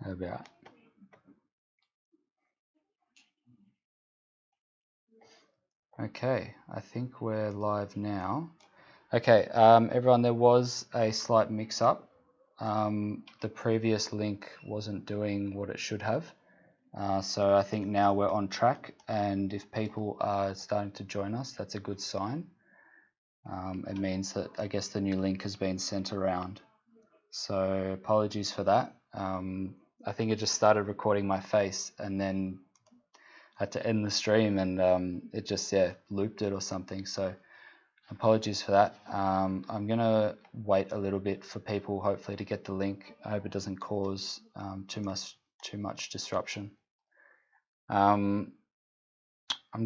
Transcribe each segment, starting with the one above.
about. Okay, I think we're live now. Okay, everyone, there was a slight mix-up. The previous link wasn't doing what it should have. So I think now we're on track, and if people are starting to join us, that's a good sign. It means that I guess the new link has been sent around. So apologies for that. I think it just started recording my face and then had to end the stream, and it just looped it or something. So apologies for that. I'm gonna wait a little bit for people hopefully to get the link. I hope it doesn't cause too much disruption. I'm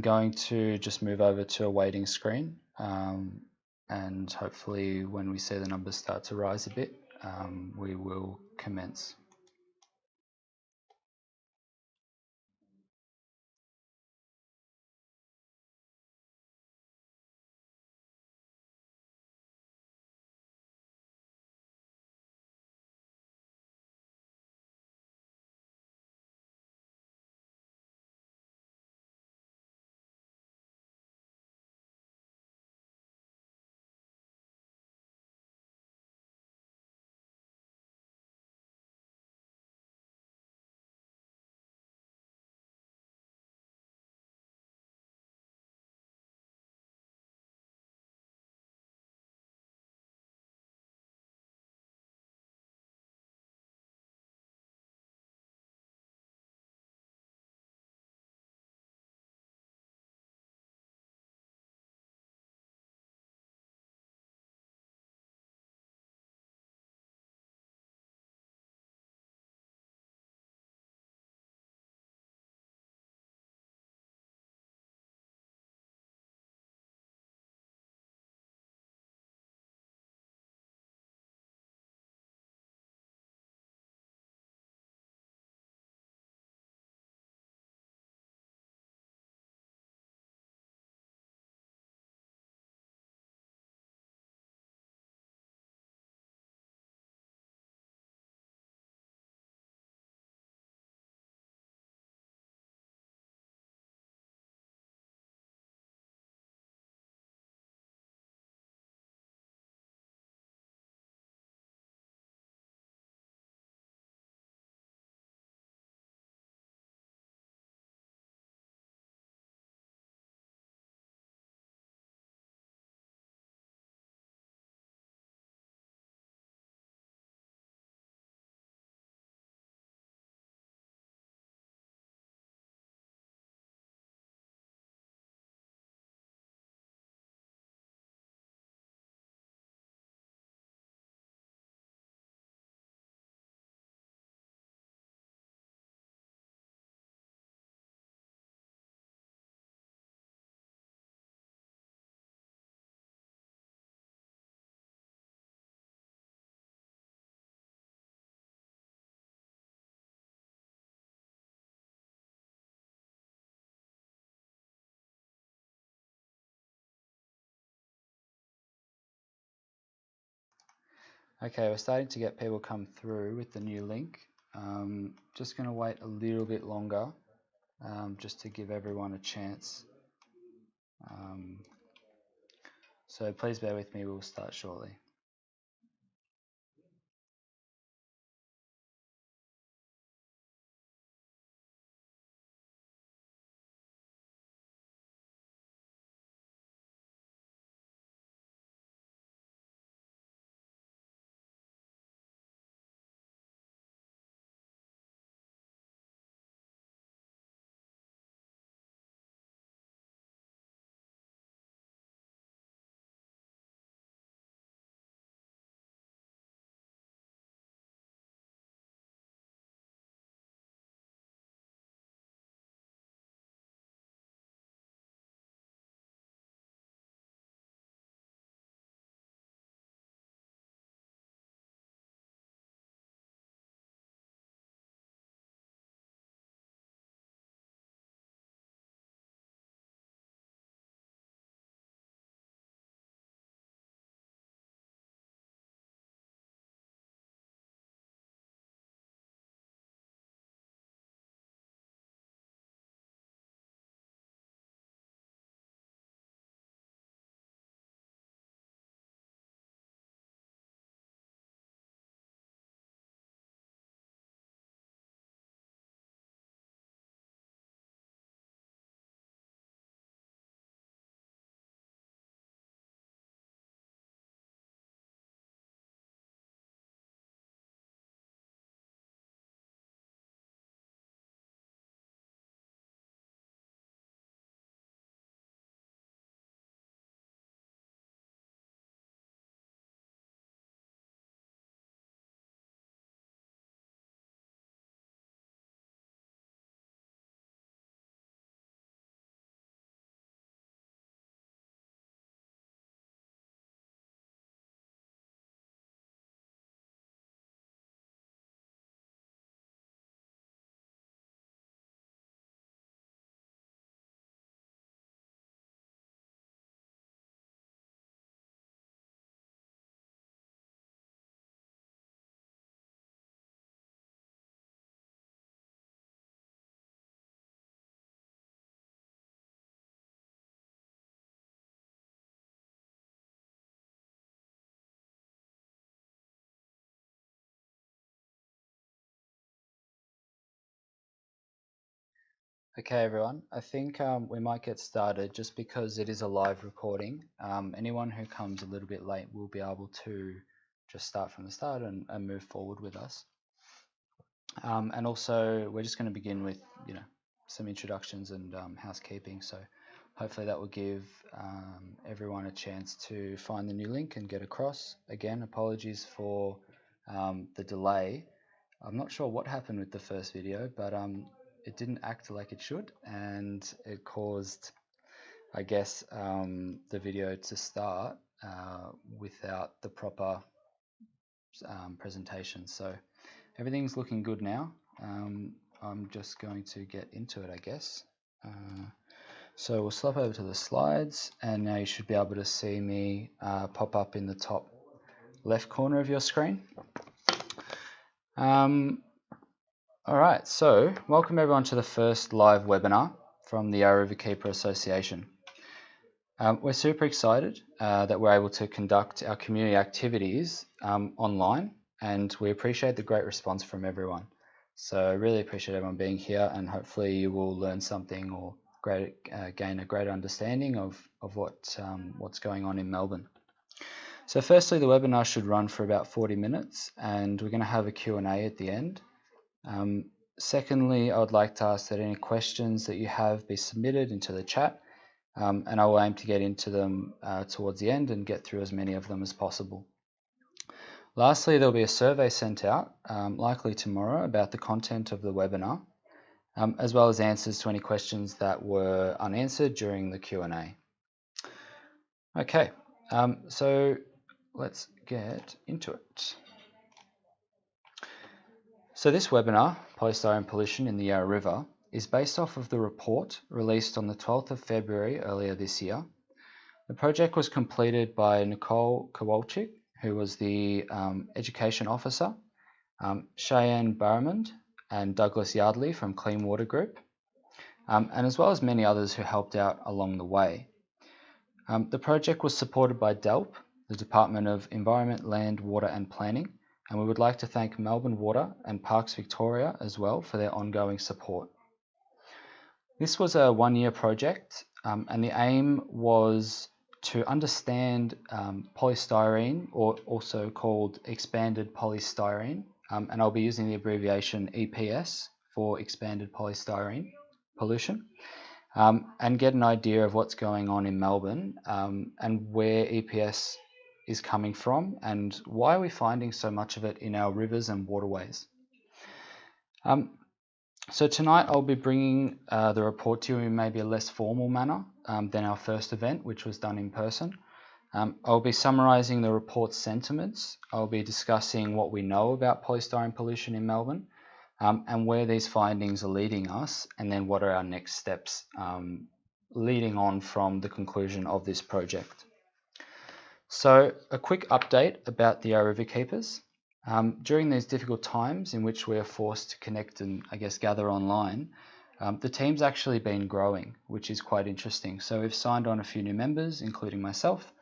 going to just move over to a waiting screen, and hopefully when we see the numbers start to rise a bit, we will commence. Okay, we're starting to get people come through with the new link. Just going to wait a little bit longer, just to give everyone a chance. So please bear with me, we'll start shortly. Okay, everyone, I think we might get started just because it is a live recording. Anyone who comes a little bit late will be able to just start from the start and move forward with us. And also, we're just going to begin with, some introductions and housekeeping. So hopefully that will give everyone a chance to find the new link and get across. Again, apologies for the delay. I'm not sure what happened with the first video, but it didn't act like it should, and it caused, I guess, the video to start without the proper presentation. So everything's looking good now. I'm just going to get into it, I guess. So we'll swap over to the slides, and now you should be able to see me pop up in the top left corner of your screen. Alright, so welcome everyone to the first live webinar from the Yarra Riverkeeper Association. We're super excited that we're able to conduct our community activities online, and we appreciate the great response from everyone. So I really appreciate everyone being here, and hopefully you will learn something or gain a greater understanding of what's going on in Melbourne. So firstly, the webinar should run for about 40 minutes, and we're going to have a Q&A at the end. Secondly, I would like to ask that any questions that you have be submitted into the chat, and I will aim to get into them towards the end and get through as many of them as possible. Lastly, there will be a survey sent out, likely tomorrow, about the content of the webinar, as well as answers to any questions that were unanswered during the Q&A. Okay, so let's get into it. So this webinar, Polystyrene Pollution in the Yarra River, is based off of the report released on the 12th of February earlier this year. The project was completed by Nicole Kowalczyk, who was the Education Officer, Cheyenne Barramond and Douglas Yardley from Clean Water Group, and as well as many others who helped out along the way. The project was supported by DELP, the Department of Environment, Land, Water and Planning, and we would like to thank Melbourne Water and Parks Victoria as well for their ongoing support. This was a one-year project, and the aim was to understand polystyrene, or also called expanded polystyrene, and I'll be using the abbreviation EPS for expanded polystyrene pollution, and get an idea of what's going on in Melbourne and where EPS is coming from and why we're finding so much of it in our rivers and waterways. So tonight I'll be bringing the report to you in maybe a less formal manner than our first event, which was done in person. I'll be summarising the report's sentiments. I'll be discussing what we know about polystyrene pollution in Melbourne and where these findings are leading us, and then what are our next steps leading on from the conclusion of this project. So a quick update about the Yarra Riverkeepers. During these difficult times in which we are forced to connect and, I guess, gather online, the team's actually been growing, which is quite interesting. So we've signed on a few new members, including myself,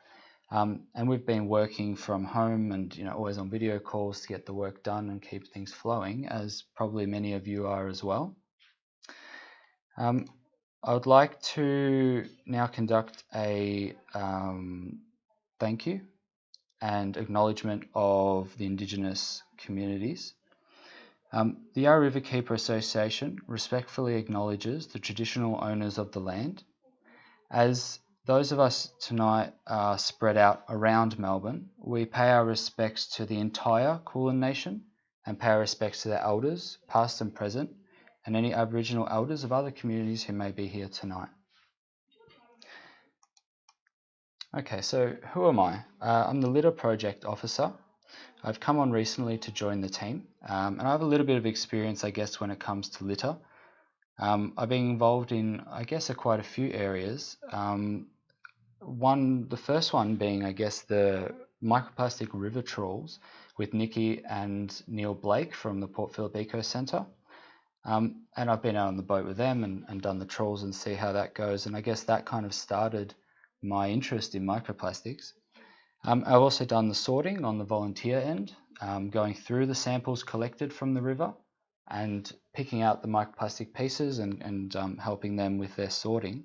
and we've been working from home and always on video calls to get the work done and keep things flowing, as probably many of you are as well. I would like to now conduct a thank you and acknowledgement of the Indigenous communities. The Yarra Riverkeeper Association respectfully acknowledges the traditional owners of the land. As those of us tonight are spread out around Melbourne, we pay our respects to the entire Kulin Nation and pay our respects to their elders, past and present, and any Aboriginal elders of other communities who may be here tonight. Okay, so who am I? I'm the Litter Project Officer. I've come on recently to join the team, and I have a little bit of experience, I guess, when it comes to litter. I've been involved in, I guess, quite a few areas. The first one being, I guess, the microplastic river trawls with Nikki and Neil Blake from the Port Phillip Eco Centre. And I've been out on the boat with them and done the trawls and see how that goes, and I guess that kind of started my interest in microplastics. I've also done the sorting on the volunteer end, going through the samples collected from the river and picking out the microplastic pieces and helping them with their sorting.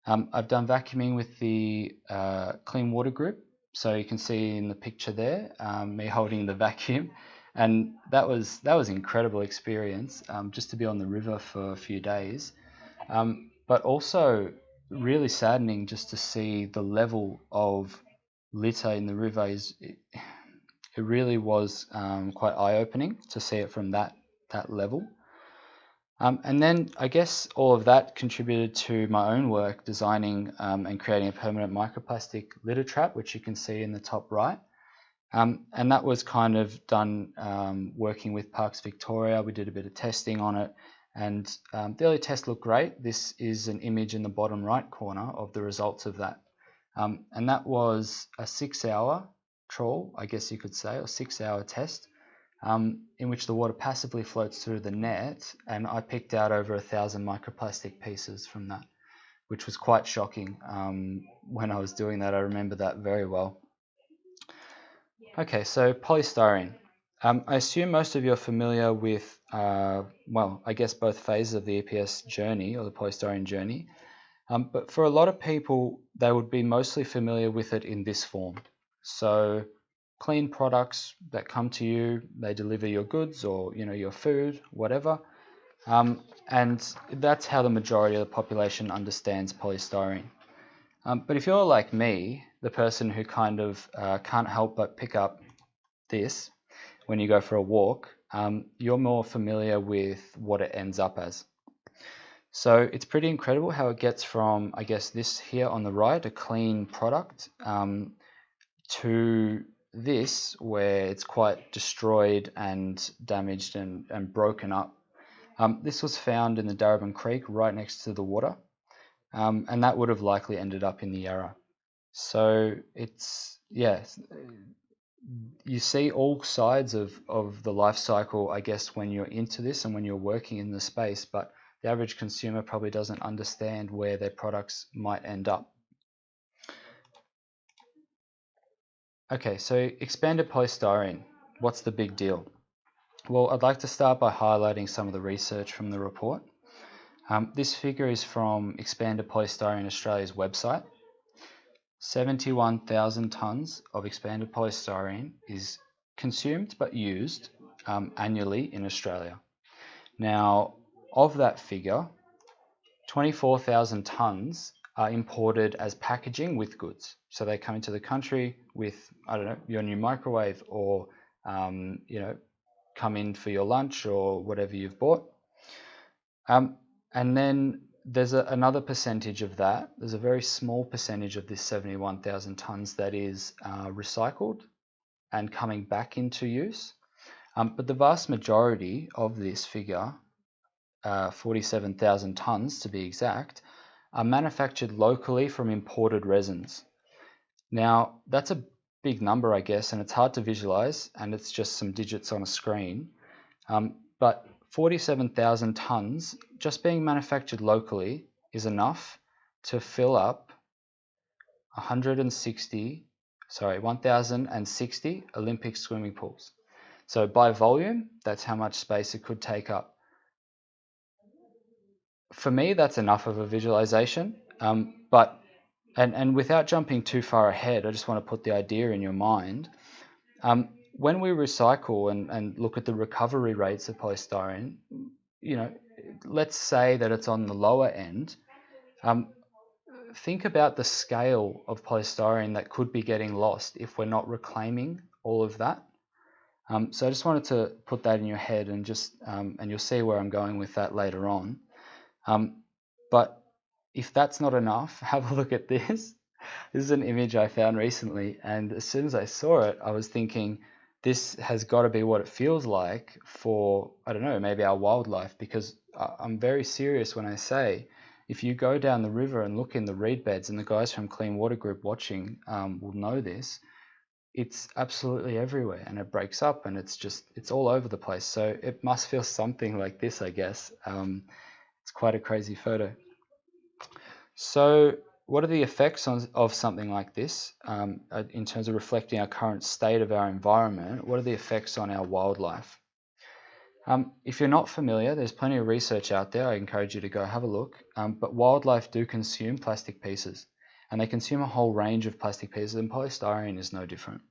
I've done vacuuming with the clean water group, so you can see in the picture there me holding the vacuum, and that was an incredible experience, just to be on the river for a few days, but also really saddening just to see the level of litter in the river. It really was quite eye-opening to see it from that level. And then I guess all of that contributed to my own work designing and creating a permanent microplastic litter trap, which you can see in the top right. And that was kind of done working with Parks Victoria. We did a bit of testing on it, and the early tests look great. This is an image in the bottom right corner of the results of that. And that was a 6-hour trawl, I guess you could say, or 6-hour test. In which the water passively floats through the net, and I picked out over 1,000 microplastic pieces from that, which was quite shocking when I was doing that. I remember that very well. Okay, so polystyrene. I assume most of you are familiar with, well, I guess both phases of the EPS journey, or the polystyrene journey, but for a lot of people, they would be mostly familiar with it in this form. So clean products that come to you, they deliver your goods or your food, whatever, and that's how the majority of the population understands polystyrene. But if you're like me, the person who kind of can't help but pick up this when you go for a walk, you're more familiar with what it ends up as. So it's pretty incredible how it gets from, I guess, this here on the right, a clean product, to this where it's quite destroyed and damaged and broken up. This was found in the Darebin Creek right next to the water, and that would have likely ended up in the Yarra. So it's, yeah, you see all sides of the life cycle, I guess, when you're into this and when you're working in the space, but the average consumer probably doesn't understand where their products might end up. Okay, so expanded polystyrene, what's the big deal? Well, I'd like to start by highlighting some of the research from the report. This figure is from Expanded Polystyrene Australia's website. 71,000 tonnes of expanded polystyrene is consumed but used annually in Australia. Now, of that figure, 24,000 tonnes are imported as packaging with goods. So they come into the country with, I don't know, your new microwave, or come in for your lunch or whatever you've bought. And then there's another percentage of that. There's a very small percentage of this 71,000 tonnes that is recycled and coming back into use. But the vast majority of this figure, 47,000 tonnes to be exact, are manufactured locally from imported resins. Now, that's a big number, I guess, and it's hard to visualize, and it's just some digits on a screen. But 47,000 tonnes just being manufactured locally is enough to fill up 1,060 Olympic swimming pools. So by volume, that's how much space it could take up. For me, that's enough of a visualization, but without jumping too far ahead, I just want to put the idea in your mind. When we recycle and look at the recovery rates of polystyrene, let's say that it's on the lower end. Think about the scale of polystyrene that could be getting lost if we're not reclaiming all of that. So I just wanted to put that in your head, and and you'll see where I'm going with that later on. But if that's not enough, have a look at this. This is an image I found recently, and as soon as I saw it, I was thinking, this has got to be what it feels like for, I don't know, maybe our wildlife, because I'm very serious when I say, if you go down the river and look in the reed beds, and the guys from Clean Water Group watching will know this, it's absolutely everywhere, and it breaks up, and it's all over the place. So it must feel something like this, I guess. It's quite a crazy photo. So what are the effects of something like this in terms of reflecting our current state of our environment? What are the effects on our wildlife? If you're not familiar, there's plenty of research out there. I encourage you to go have a look. But wildlife do consume plastic pieces, and they consume a whole range of plastic pieces, and polystyrene is no different.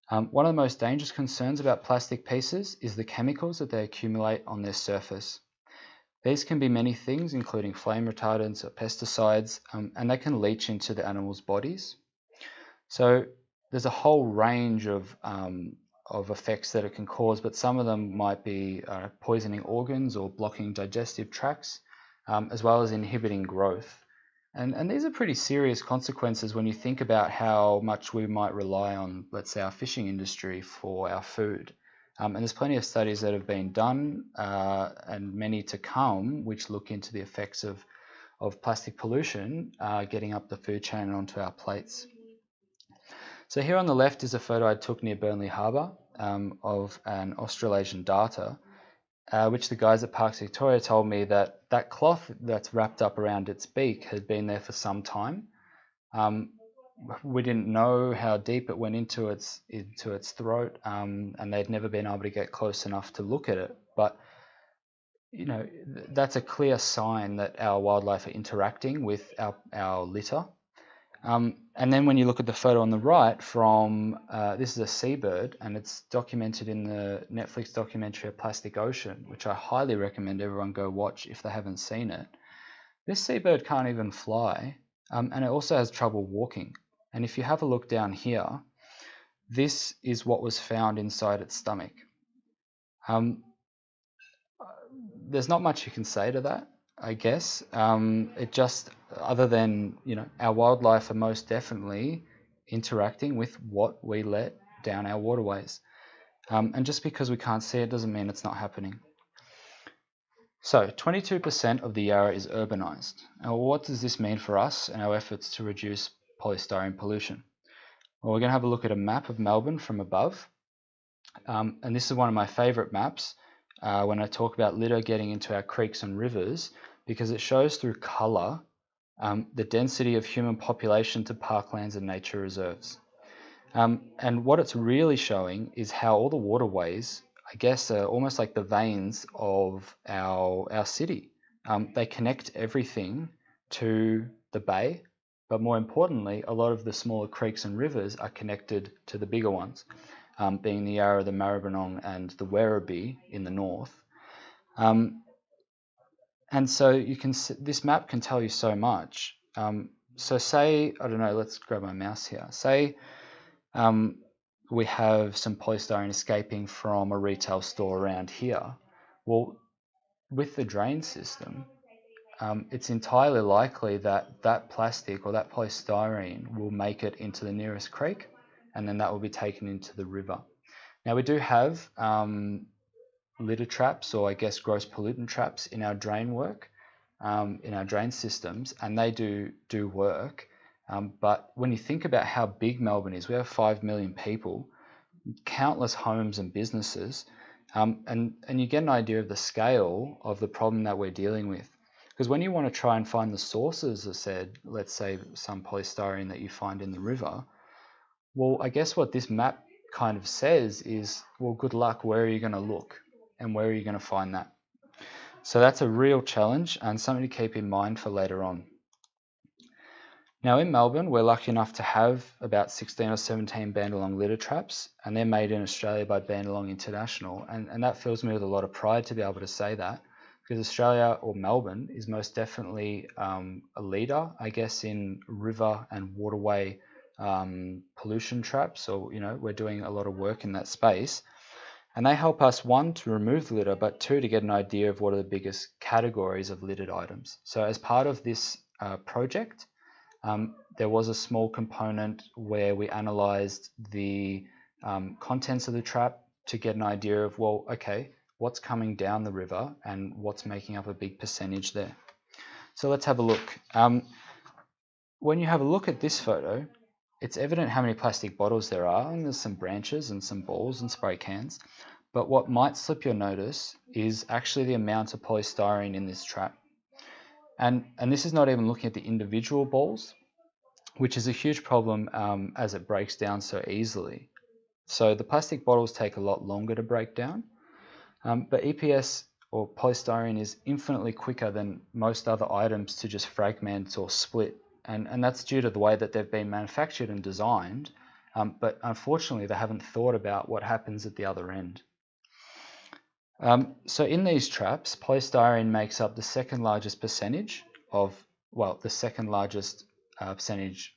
One of the most dangerous concerns about plastic pieces is the chemicals that they accumulate on their surface. These can be many things, including flame retardants or pesticides, and they can leach into the animals' bodies. So there's a whole range of effects that it can cause, but some of them might be poisoning organs or blocking digestive tracts, as well as inhibiting growth. And these are pretty serious consequences when you think about how much we might rely on, let's say, our fishing industry for our food. And there's plenty of studies that have been done, and many to come, which look into the effects of plastic pollution getting up the food chain and onto our plates. So here on the left is a photo I took near Burnley Harbour of an Australasian darter, which the guys at Parks Victoria told me that that cloth that's wrapped up around its beak had been there for some time. We didn't know how deep it went into its throat, and they'd never been able to get close enough to look at it. But you know, that's a clear sign that our wildlife are interacting with our litter. And then when you look at the photo on the right from, this is a seabird, and it's documented in the Netflix documentary A Plastic Ocean, which I highly recommend everyone go watch if they haven't seen it. This seabird can't even fly, and it also has trouble walking. And if you have a look down here, this is what was found inside its stomach. There's not much you can say to that, I guess. It just, other than, you know, our wildlife are most definitely interacting with what we let down our waterways. And just because we can't see it doesn't mean it's not happening. So 22% of the Yarra is urbanised. Now, what does this mean for us and our efforts to reduce polystyrene pollution? Well, we're going to have a look at a map of Melbourne from above. And this is one of my favourite maps when I talk about litter getting into our creeks and rivers, because it shows through colour the density of human population to parklands and nature reserves. And what it's really showing is how all the waterways, I guess, are almost like the veins of our city. They connect everything to the bay, but more importantly, a lot of the smaller creeks and rivers are connected to the bigger ones, being the Yarra, the Maribyrnong, and the Werribee in the north. And so you can, this map can tell you so much. So say, I don't know, let's grab my mouse here. Say we have some polystyrene escaping from a retail store around here. Well, with the drain system, it's entirely likely that that plastic or that polystyrene will make it into the nearest creek, and then that will be taken into the river. Now, we do have litter traps, or I guess gross pollutant traps, in our drain work, in our drain systems, and they do work. But when you think about how big Melbourne is, we have 5 million people, countless homes and businesses, and you get an idea of the scale of the problem that we're dealing with. Because when you want to try and find the sources, as I said, let's say some polystyrene that you find in the river, well, I guess what this map kind of says is, well, good luck, where are you going to look and where are you going to find that? So that's a real challenge and something to keep in mind for later on. Now in Melbourne, we're lucky enough to have about 16 or 17 Bandalong litter traps, and they're made in Australia by Bandalong International, and that fills me with a lot of pride to be able to say that, because Australia, or Melbourne, is most definitely a leader, I guess, in river and waterway pollution traps. So, you know, we're doing a lot of work in that space, and they help us, one, to remove the litter, but two, to get an idea of what are the biggest categories of littered items. So as part of this project, there was a small component where we analysed the contents of the trap to get an idea of, well, okay, what's coming down the river and what's making up a big percentage there. So let's have a look. When you have a look at this photo, it's evident how many plastic bottles there are, and there's some branches and some balls and spray cans. But what might slip your notice is actually the amount of polystyrene in this trap. And this is not even looking at the individual balls, which is a huge problem as it breaks down so easily. So the plastic bottles take a lot longer to break down. But EPS or polystyrene is infinitely quicker than most other items to just fragment or split. And that's due to the way that they've been manufactured and designed. But unfortunately, they haven't thought about what happens at the other end. So in these traps, polystyrene makes up the second largest percentage of, well, the second largest percentage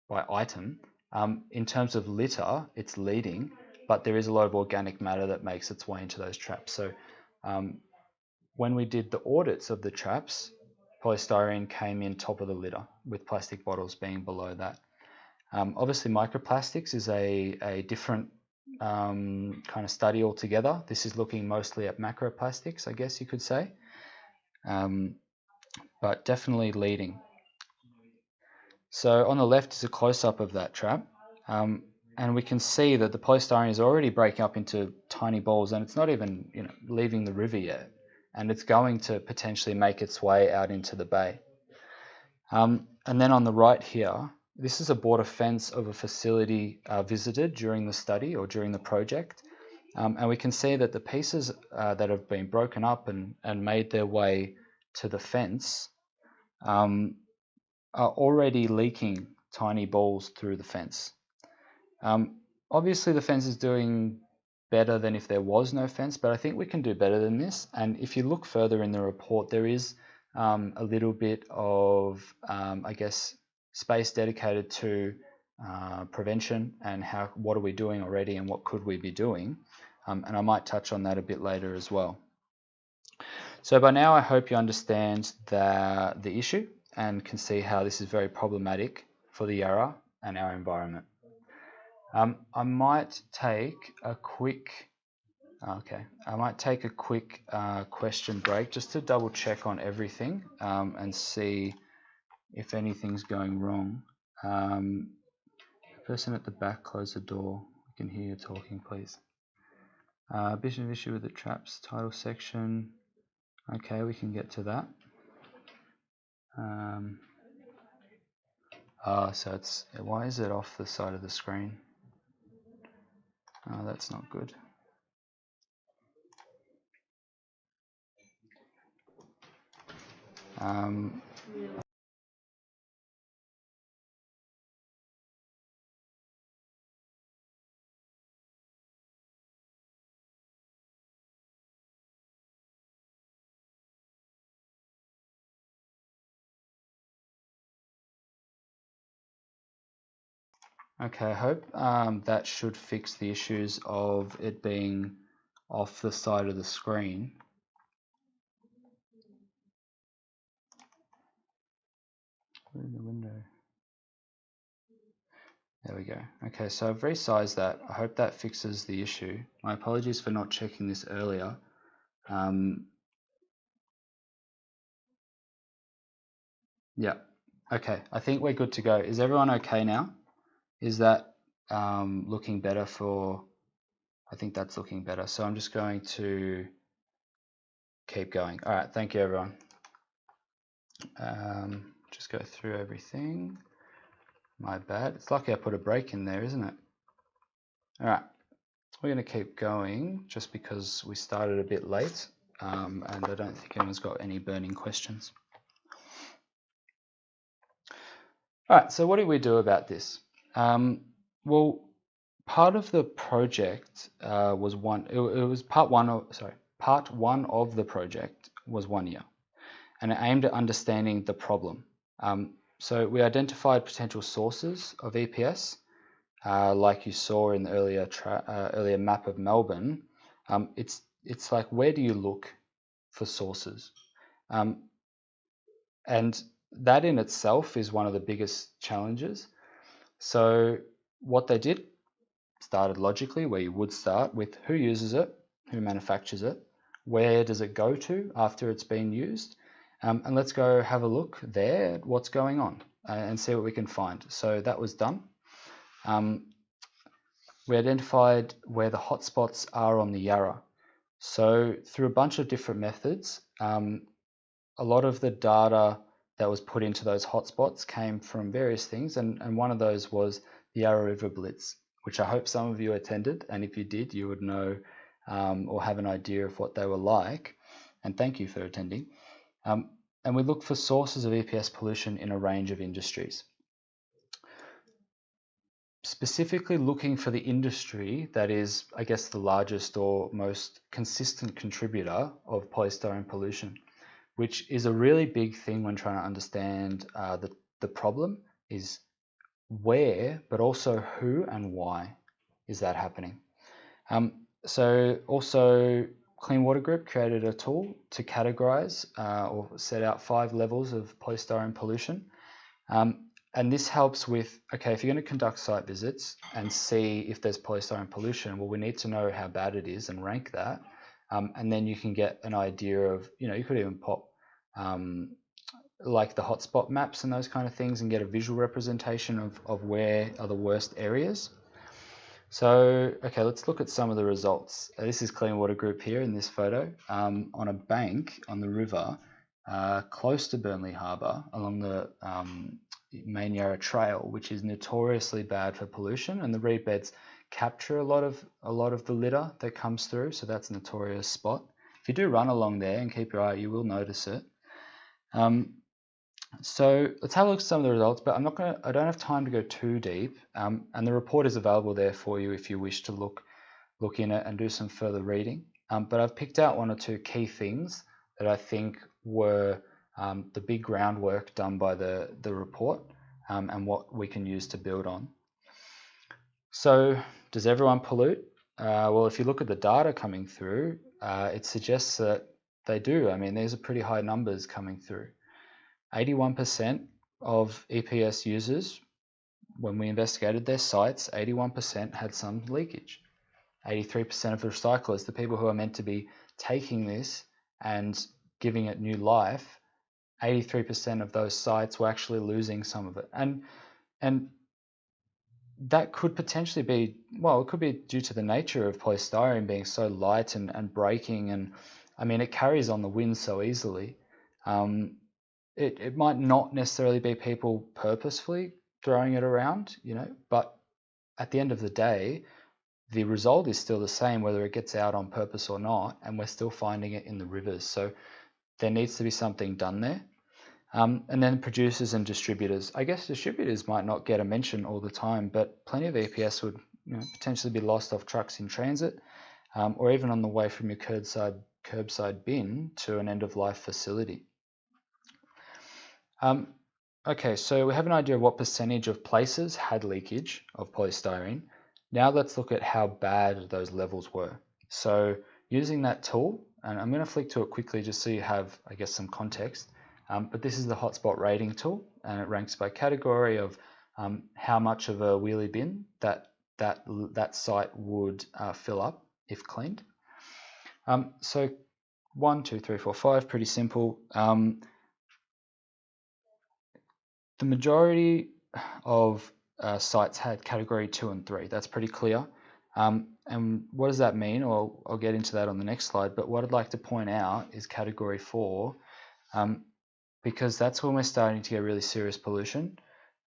by item. In terms of litter, it's leading, but there is a lot of organic matter that makes its way into those traps. So when we did the audits of the traps, polystyrene came in top of the litter, with plastic bottles being below that. Obviously, microplastics is a different kind of study altogether. This is looking mostly at macroplastics, I guess you could say, but definitely leading. So on the left is a close-up of that trap, and we can see that the polystyrene is already breaking up into tiny balls, and it's not even leaving the river yet, and it's going to potentially make its way out into the bay. And then on the right here, this is a border fence of a facility visited during the study or during the project, and we can see that the pieces that have been broken up and made their way to the fence are already leaking tiny balls through the fence. Obviously the fence is doing better than if there was no fence, but I think we can do better than this. And if you look further in the report, there is a little bit of, I guess, space dedicated to prevention and what are we doing already and what could we be doing. And I might touch on that a bit later as well. So by now I hope you understand the issue and can see how this is very problematic for the Yarra and our environment. I might take a quick question break just to double check on everything and see if anything's going wrong. The person at the back, close the door. I can hear you talking, please. Bit of issue with the traps title section. Okay, we can get to that. So it's, why is it off the side of the screen? Oh, that's not good. Okay, I hope that should fix the issues of it being off the side of the screen. Put in the window. There we go. Okay, so I've resized that. I hope that fixes the issue. My apologies for not checking this earlier. Yeah, okay, I think we're good to go. Is everyone okay now? Is that looking better for... I think that's looking better. So I'm just going to keep going. All right, thank you, everyone. Just go through everything. My bad. It's lucky I put a break in there, isn't it? All right, we're going to keep going just because we started a bit late and I don't think anyone's got any burning questions. All right, so what do we do about this? Well, part of the project was part one of the project was 1 year, and it aimed at understanding the problem. So we identified potential sources of EPS, like you saw in the earlier map of Melbourne. It's like, where do you look for sources? And that in itself is one of the biggest challenges. So what they did started logically, where you would start with who uses it, who manufactures it, where does it go to after it's been used, and let's go have a look there at what's going on and see what we can find. So that was done. We identified where the hotspots are on the Yarra. So through a bunch of different methods, a lot of the data that was put into those hotspots came from various things, and one of those was the Yarra River Blitz, which I hope some of you attended, and if you did, you would know or have an idea of what they were like. And thank you for attending. And we look for sources of EPS pollution in a range of industries. Specifically looking for the industry that is, I guess, the largest or most consistent contributor of polystyrene pollution, which is a really big thing when trying to understand the problem is where, but also who and why is that happening. So also Clean Water Group created a tool to categorize or set out 5 levels of polystyrene pollution. And this helps with, okay, if you're going to conduct site visits and see if there's polystyrene pollution, well, we need to know how bad it is and rank that. And then you can get an idea of, you could even pop like the hotspot maps and those kind of things and get a visual representation of where are the worst areas. So, okay, let's look at some of the results. This is Clean Water Group here in this photo on a bank on the river close to Burnley Harbour along the main Yarra Trail, which is notoriously bad for pollution, and the reed beds capture a lot of the litter that comes through, so that's a notorious spot. If you do run along there and keep your eye, you will notice it. So let's have a look at some of the results, but I don't have time to go too deep, and the report is available there for you if you wish to look in it and do some further reading. But I've picked out 1 or 2 key things that I think were the big groundwork done by the report and what we can use to build on. So does everyone pollute? Well, if you look at the data coming through, it suggests that they do. I mean, these are pretty high numbers coming through. 81% of EPS users, when we investigated their sites, 81% had some leakage. 83% of the recyclers, the people who are meant to be taking this and giving it new life, 83% of those sites were actually losing some of it. And that could potentially be, well, it could be due to the nature of polystyrene being so light and breaking, and I mean, it carries on the wind so easily. It might not necessarily be people purposefully throwing it around, but at the end of the day, the result is still the same whether it gets out on purpose or not, and we're still finding it in the rivers. So there needs to be something done there. And then producers and distributors. I guess distributors might not get a mention all the time, but plenty of EPS would potentially be lost off trucks in transit, or even on the way from your curbside bin to an end-of-life facility. Okay, so we have an idea of what percentage of places had leakage of polystyrene. Now let's look at how bad those levels were. So using that tool, and I'm going to flick to it quickly just so you have, I guess, some context. But this is the hotspot rating tool, and it ranks by category of how much of a wheelie bin that site would fill up if cleaned. So 1, 2, 3, 4, 5, pretty simple. The majority of sites had category 2 and 3. That's pretty clear. And what does that mean? Well, I'll get into that on the next slide. But what I'd like to point out is category 4, because that's when we're starting to get really serious pollution,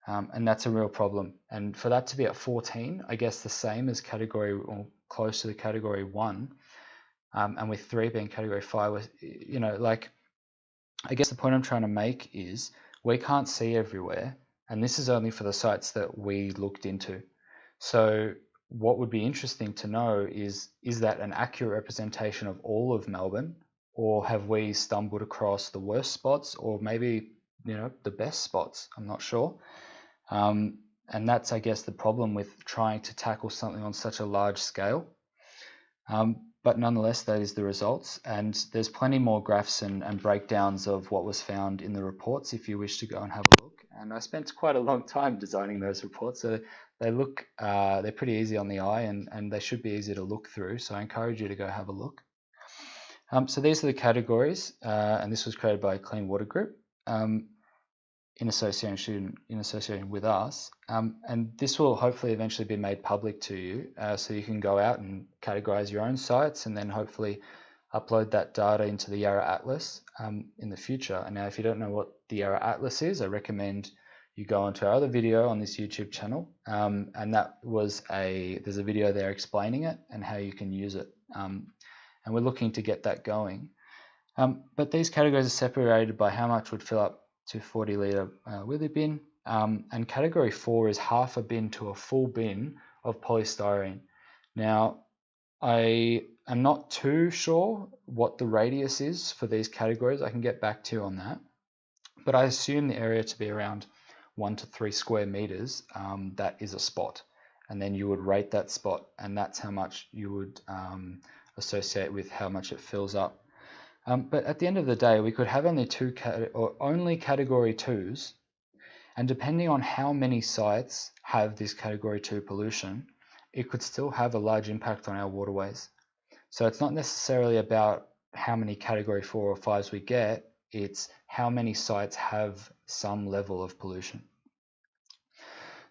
and that's a real problem. And for that to be at 14, I guess the same as category, or close to the category 1, and with 3 being category 5, I guess the point I'm trying to make is we can't see everywhere, and this is only for the sites that we looked into. So what would be interesting to know is that an accurate representation of all of Melbourne, or have we stumbled across the worst spots, or maybe the best spots? I'm not sure. And that's, I guess, the problem with trying to tackle something on such a large scale. But nonetheless, that is the results, and there's plenty more graphs and breakdowns of what was found in the reports if you wish to go and have a look. And I spent quite a long time designing those reports, so they look, they're pretty easy on the eye, and they should be easy to look through, so I encourage you to go have a look. So these are the categories, and this was created by Clean Water Group in association with us, and this will hopefully eventually be made public to you, so you can go out and categorize your own sites, and then hopefully upload that data into the Yarra Atlas in the future. And now, if you don't know what the Yarra Atlas is, I recommend you go onto our other video on this YouTube channel, and that was there's a video there explaining it and how you can use it. and we're looking to get that going. But these categories are separated by how much would fill up to 40 litre wheelie bin, and category 4 is half a bin to a full bin of polystyrene. Now, I am not too sure what the radius is for these categories. I can get back to you on that, but I assume the area to be around 1 to 3 square meters. That is a spot, and then you would rate that spot, and that's how much you would associate with how much it fills up. But at the end of the day, we could have only only category 2s, and depending on how many sites have this category 2 pollution, it could still have a large impact on our waterways. So it's not necessarily about how many category 4 or 5s we get, it's how many sites have some level of pollution.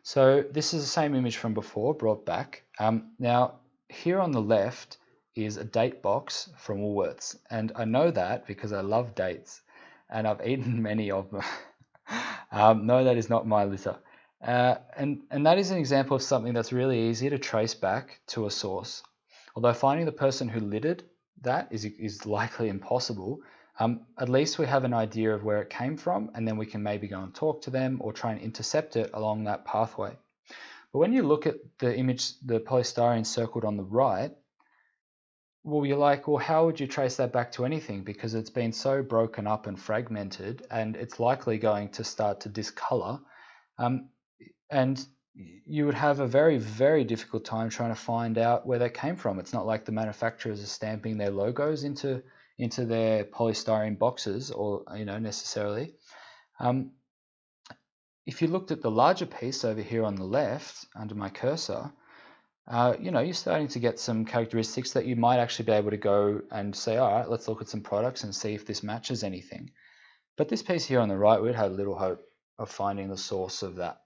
So this is the same image from before, brought back. Now, here on the left is a date box from Woolworths, and I know that because I love dates, and I've eaten many of them. No, that is not my litter. And that is an example of something that's really easy to trace back to a source. Although finding the person who littered that is likely impossible, at least we have an idea of where it came from, and then we can maybe go and talk to them or try and intercept it along that pathway. But when you look at the image, the polystyrene circled on the right, well, you're like, well, how would you trace that back to anything? Because it's been so broken up and fragmented, and it's likely going to start to discolor. And you would have a very, very difficult time trying to find out where they came from. It's not like the manufacturers are stamping their logos into their polystyrene boxes, or necessarily. If you looked at the larger piece over here on the left under my cursor, you're starting to get some characteristics that you might actually be able to go and say, all right, let's look at some products and see if this matches anything. But this piece here on the right, we'd have little hope of finding the source of that.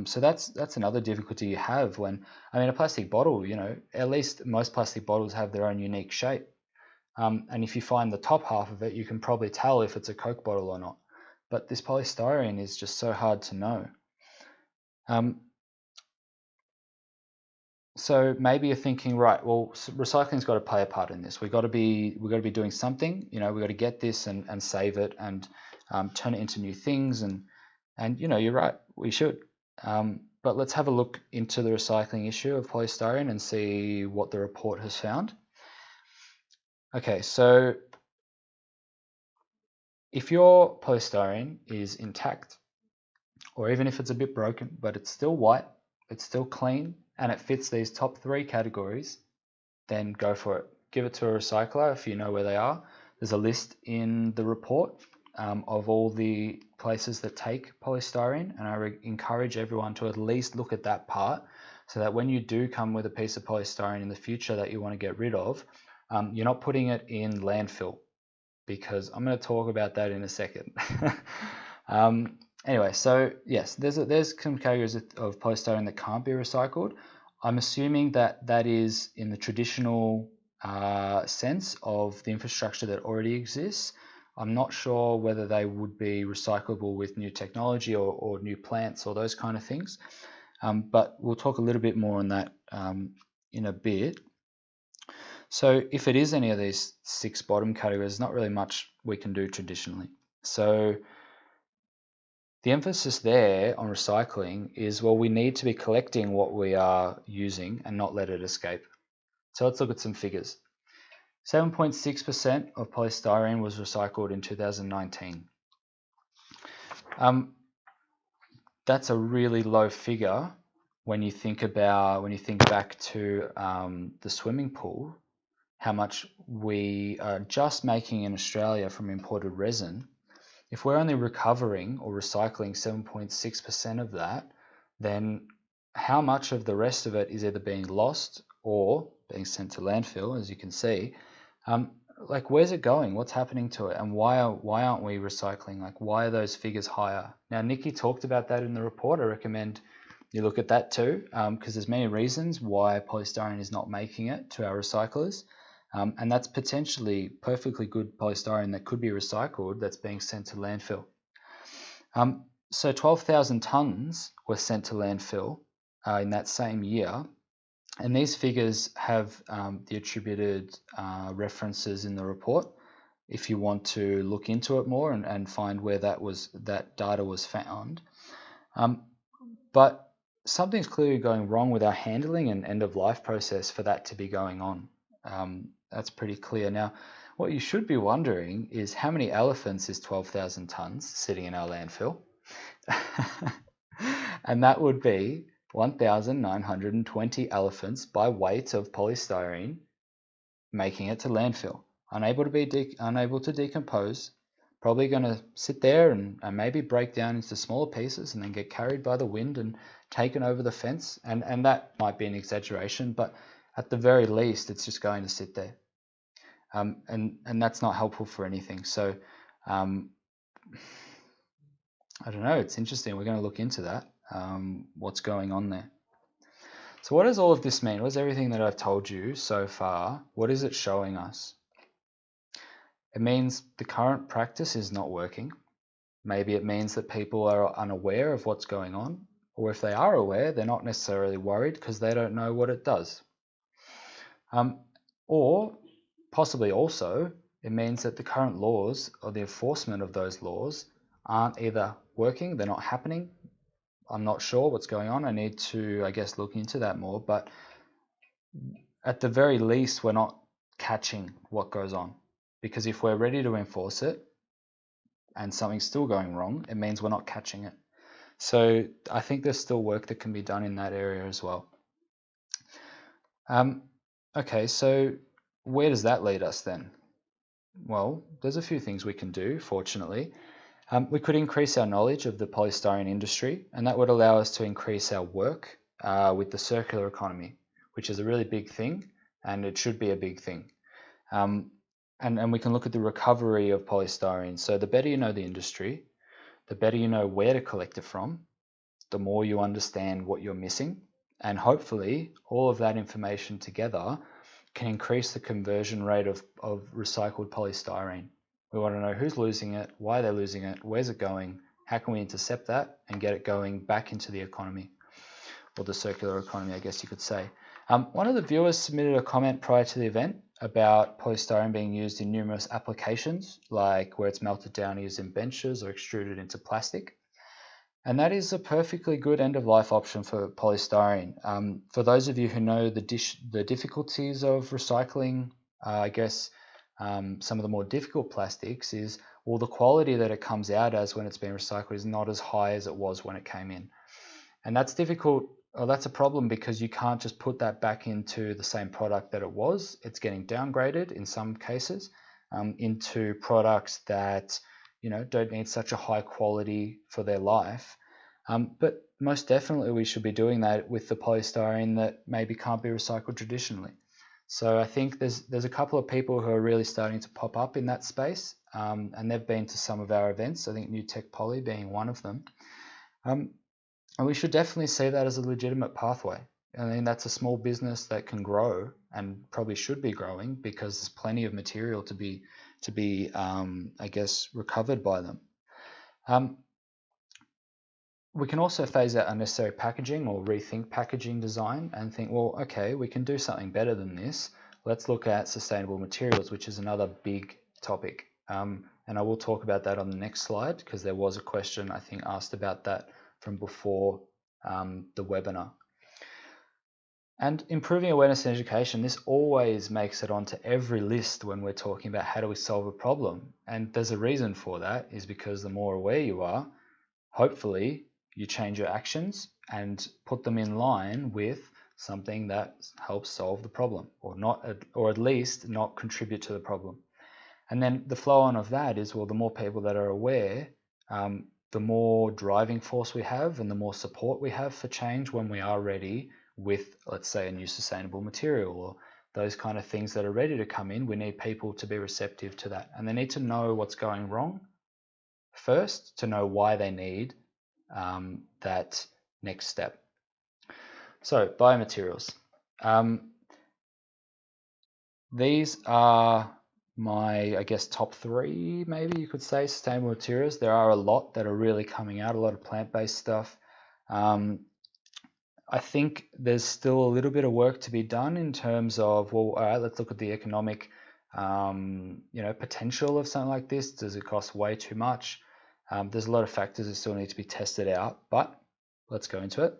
So that's another difficulty you have when, a plastic bottle, at least most plastic bottles have their own unique shape. And if you find the top half of it, you can probably tell if it's a Coke bottle or not. But this polystyrene is just so hard to know. So maybe you're thinking, right, well, recycling's got to play a part in this. We've got to be doing something. We've got to get this and save it and turn it into new things. And you're right, we should. But let's have a look into the recycling issue of polystyrene and see what the report has found. Okay, so if your polystyrene is intact, or even if it's a bit broken, but it's still white, it's still clean, and it fits these top 3 categories, then go for it. Give it to a recycler if you know where they are. There's a list in the report of all the places that take polystyrene, and I encourage everyone to at least look at that part, so that when you do come with a piece of polystyrene in the future that you want to get rid of, you're not putting it in landfill, because I'm going to talk about that in a second. Anyway, so yes, there's some categories of polystyrene that can't be recycled. I'm assuming that is in the traditional sense of the infrastructure that already exists. I'm not sure whether they would be recyclable with new technology or new plants or those kind of things. But we'll talk a little bit more on that in a bit. So if it is any of these 6 bottom categories, there's not really much we can do traditionally. So the emphasis there on recycling is, well, we need to be collecting what we are using and not let it escape. So let's look at some figures. 7.6% of polystyrene was recycled in 2019. That's a really low figure when you think back to the swimming pool, how much we are just making in Australia from imported resin. If we're only recovering or recycling 7.6% of that, then how much of the rest of it is either being lost or being sent to landfill, as you can see? Where's it going? What's happening to it? And why aren't we recycling? Why are those figures higher? Now, Nikki talked about that in the report. I recommend you look at that too, because there's many reasons why polystyrene is not making it to our recyclers. And that's potentially perfectly good polystyrene that could be recycled that's being sent to landfill. So 12,000 tonnes were sent to landfill in that same year, And these figures have the attributed references in the report if you want to look into it more and find where that data was found. But something's clearly going wrong with our handling and end-of-life process for that to be going on. That's pretty clear. Now, what you should be wondering is how many elephants is 12,000 tons sitting in our landfill? And that would be 1,920 elephants by weight of polystyrene making it to landfill, unable to decompose, probably going to sit there and maybe break down into smaller pieces and then get carried by the wind and taken over the fence. And that might be an exaggeration, but at the very least, it's just going to sit there. And that's not helpful for anything. So I don't know, it's interesting. We're going to look into that, what's going on there. So what does all of this mean? What does everything that I've told you so far, what is it showing us? It means the current practice is not working. Maybe it means that people are unaware of what's going on, or if they are aware, they're not necessarily worried because they don't know what it does. Or possibly also, it means that the current laws or the enforcement of those laws aren't either working, they're not happening. I'm not sure what's going on. I need to, I guess, look into that more. But at the very least, we're not catching what goes on. Because if we're ready to enforce it and something's still going wrong, it means we're not catching it. So I think there's still work that can be done in that area as well. Okay, so where does that lead us then? Well, there's a few things we can do, fortunately. We could increase our knowledge of the polystyrene industry, and that would allow us to increase our work with the circular economy, which is a really big thing, and it should be a big thing. And we can look at the recovery of polystyrene. So the better you know the industry, the better you know where to collect it from, the more you understand what you're missing, and hopefully all of that information together can increase the conversion rate of recycled polystyrene. We want to know who's losing it, why they're losing it, where's it going, how can we intercept that and get it going back into the economy, or the circular economy, I guess you could say. One of the viewers submitted a comment prior to the event about polystyrene being used in numerous applications, like where it's melted down used in benches or extruded into plastic. And that is a perfectly good end-of-life option for polystyrene. For those of you who know the difficulties of recycling, I guess some of the more difficult plastics is, well, the quality that it comes out as when it's been recycled is not as high as it was when it came in. And that's difficult, or that's a problem, because you can't just put that back into the same product that it was. It's getting downgraded in some cases into products that don't need such a high quality for their life. But most definitely we should be doing that with the polystyrene that maybe can't be recycled traditionally. So I think there's a couple of people who are really starting to pop up in that space, and they've been to some of our events. I think New Tech Poly being one of them. And we should definitely see that as a legitimate pathway. I mean, that's a small business that can grow and probably should be growing because there's plenty of material to be I guess, recovered by them. We can also phase out unnecessary packaging or rethink packaging design and think, well, okay, we can do something better than this. Let's look at sustainable materials, which is another big topic. And I will talk about that on the next slide because there was a question, I think, asked about that from before the webinar. And improving awareness and education, this always makes it onto every list when we're talking about how do we solve a problem. And there's a reason for that, is because the more aware you are, hopefully you change your actions and put them in line with something that helps solve the problem, or at least not contribute to the problem. And then the flow on of that is, well, the more people that are aware, the more driving force we have and the more support we have for change when we are ready with, let's say, a new sustainable material or those kind of things that are ready to come in. We need people to be receptive to that, and they need to know what's going wrong first to know why they need that next step. So biomaterials. These are my, I guess, top 3, maybe you could say, sustainable materials. There are a lot that are really coming out, a lot of plant-based stuff. I think there's still a little bit of work to be done in terms of, well, all right, let's look at the economic, potential of something like this. Does it cost way too much? There's a lot of factors that still need to be tested out, but let's go into it.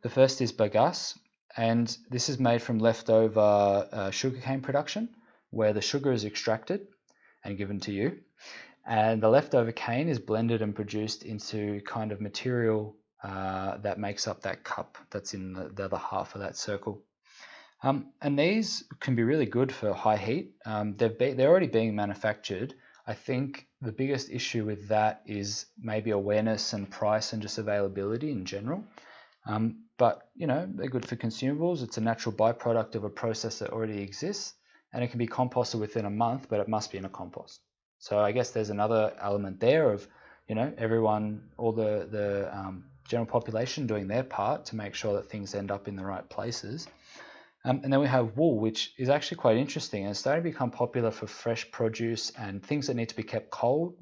The first is bagasse, and this is made from leftover sugarcane production, where the sugar is extracted and given to you, and the leftover cane is blended and produced into kind of material that makes up that cup that's in the other half of that circle. And these can be really good for high heat. They're already being manufactured. I think the biggest issue with that is maybe awareness and price and just availability in general. But they're good for consumables. It's a natural byproduct of a process that already exists, and it can be composted within a month, but it must be in a compost. So I guess there's another element there of everyone, all the general population doing their part to make sure that things end up in the right places. And then we have wool, which is actually quite interesting and it's starting to become popular for fresh produce and things that need to be kept cold,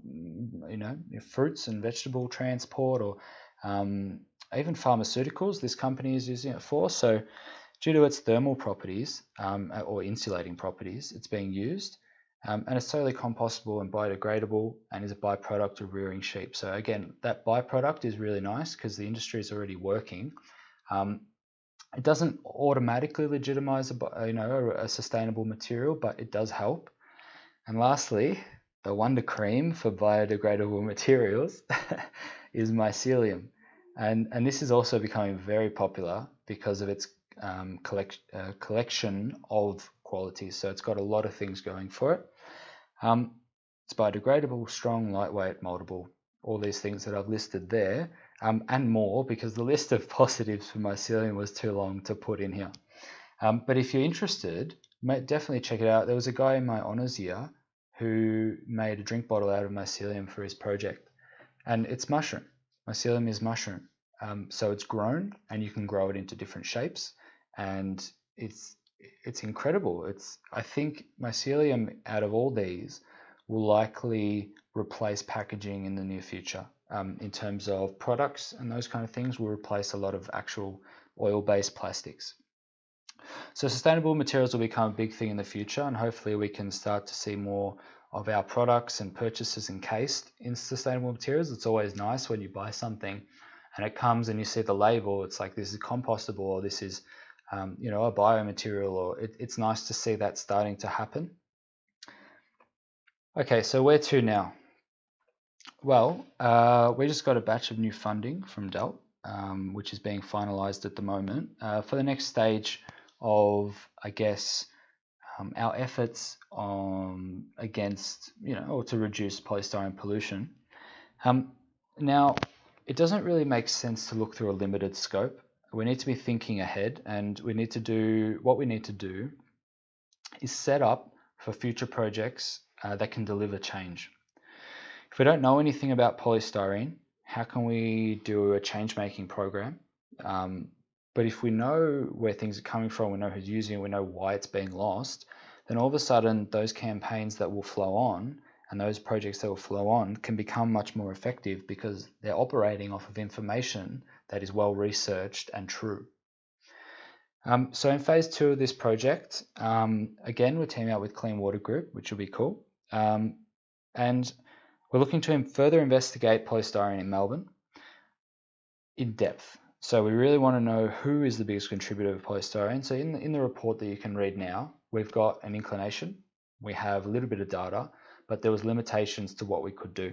fruits and vegetable transport, or even pharmaceuticals this company is using it for. So due to its thermal properties or insulating properties, it's being used. And it's totally compostable and biodegradable and is a byproduct of rearing sheep. So again, that byproduct is really nice because the industry is already working. It doesn't automatically legitimize a sustainable material, but it does help. And lastly, the wonder cream for biodegradable materials is mycelium. And this is also becoming very popular because of its collection of qualities. So it's got a lot of things going for it. It's biodegradable, strong, lightweight, moldable, all these things that I've listed there. And more, because the list of positives for mycelium was too long to put in here. But if you're interested, definitely check it out. There was a guy in my honours year who made a drink bottle out of mycelium for his project. And it's mushroom. Mycelium is mushroom. So it's grown and you can grow it into different shapes. And it's incredible. I think mycelium, out of all these, will likely replace packaging in the near future. In terms of products and those kind of things, will replace a lot of actual oil-based plastics. So sustainable materials will become a big thing in the future, and hopefully we can start to see more of our products and purchases encased in sustainable materials. It's always nice when you buy something and it comes and you see the label, it's like this is compostable or this is a biomaterial, or it's nice to see that starting to happen. Okay, so where to now? Well, we just got a batch of new funding from DELT, which is being finalised at the moment for the next stage of, I guess, our efforts against, or to reduce polystyrene pollution. Now, it doesn't really make sense to look through a limited scope. We need to be thinking ahead, and what we need to do is set up for future projects that can deliver change. If we don't know anything about polystyrene, how can we do a change-making program? But if we know where things are coming from, we know who's using it, we know why it's being lost, then all of a sudden those campaigns that will flow on and those projects that will flow on can become much more effective because they're operating off of information that is well researched and true. So in phase 2 of this project, again, we're teaming up with Clean Water Group, which will be cool. And we're looking to further investigate polystyrene in Melbourne in depth. So we really want to know who is the biggest contributor of polystyrene. So in the report that you can read now, we've got an inclination. We have a little bit of data, but there was limitations to what we could do.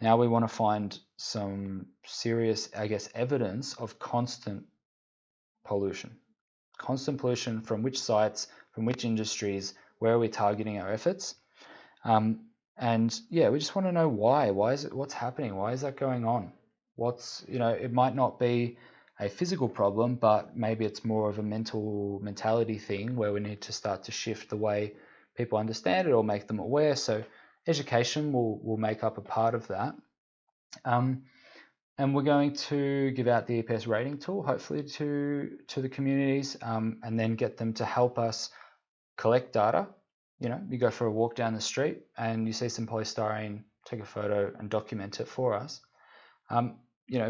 Now we want to find some serious, I guess, evidence of constant pollution. Constant pollution from which sites, from which industries, where are we targeting our efforts? And yeah, we just want to know why. Why is it? What's happening? Why is that going on? It might not be a physical problem, but maybe it's more of a mentality thing where we need to start to shift the way people understand it or make them aware. So education will make up a part of that. And we're going to give out the EPS rating tool, hopefully to the communities, and then get them to help us collect data. You go for a walk down the street and you see some polystyrene, take a photo and document it for us.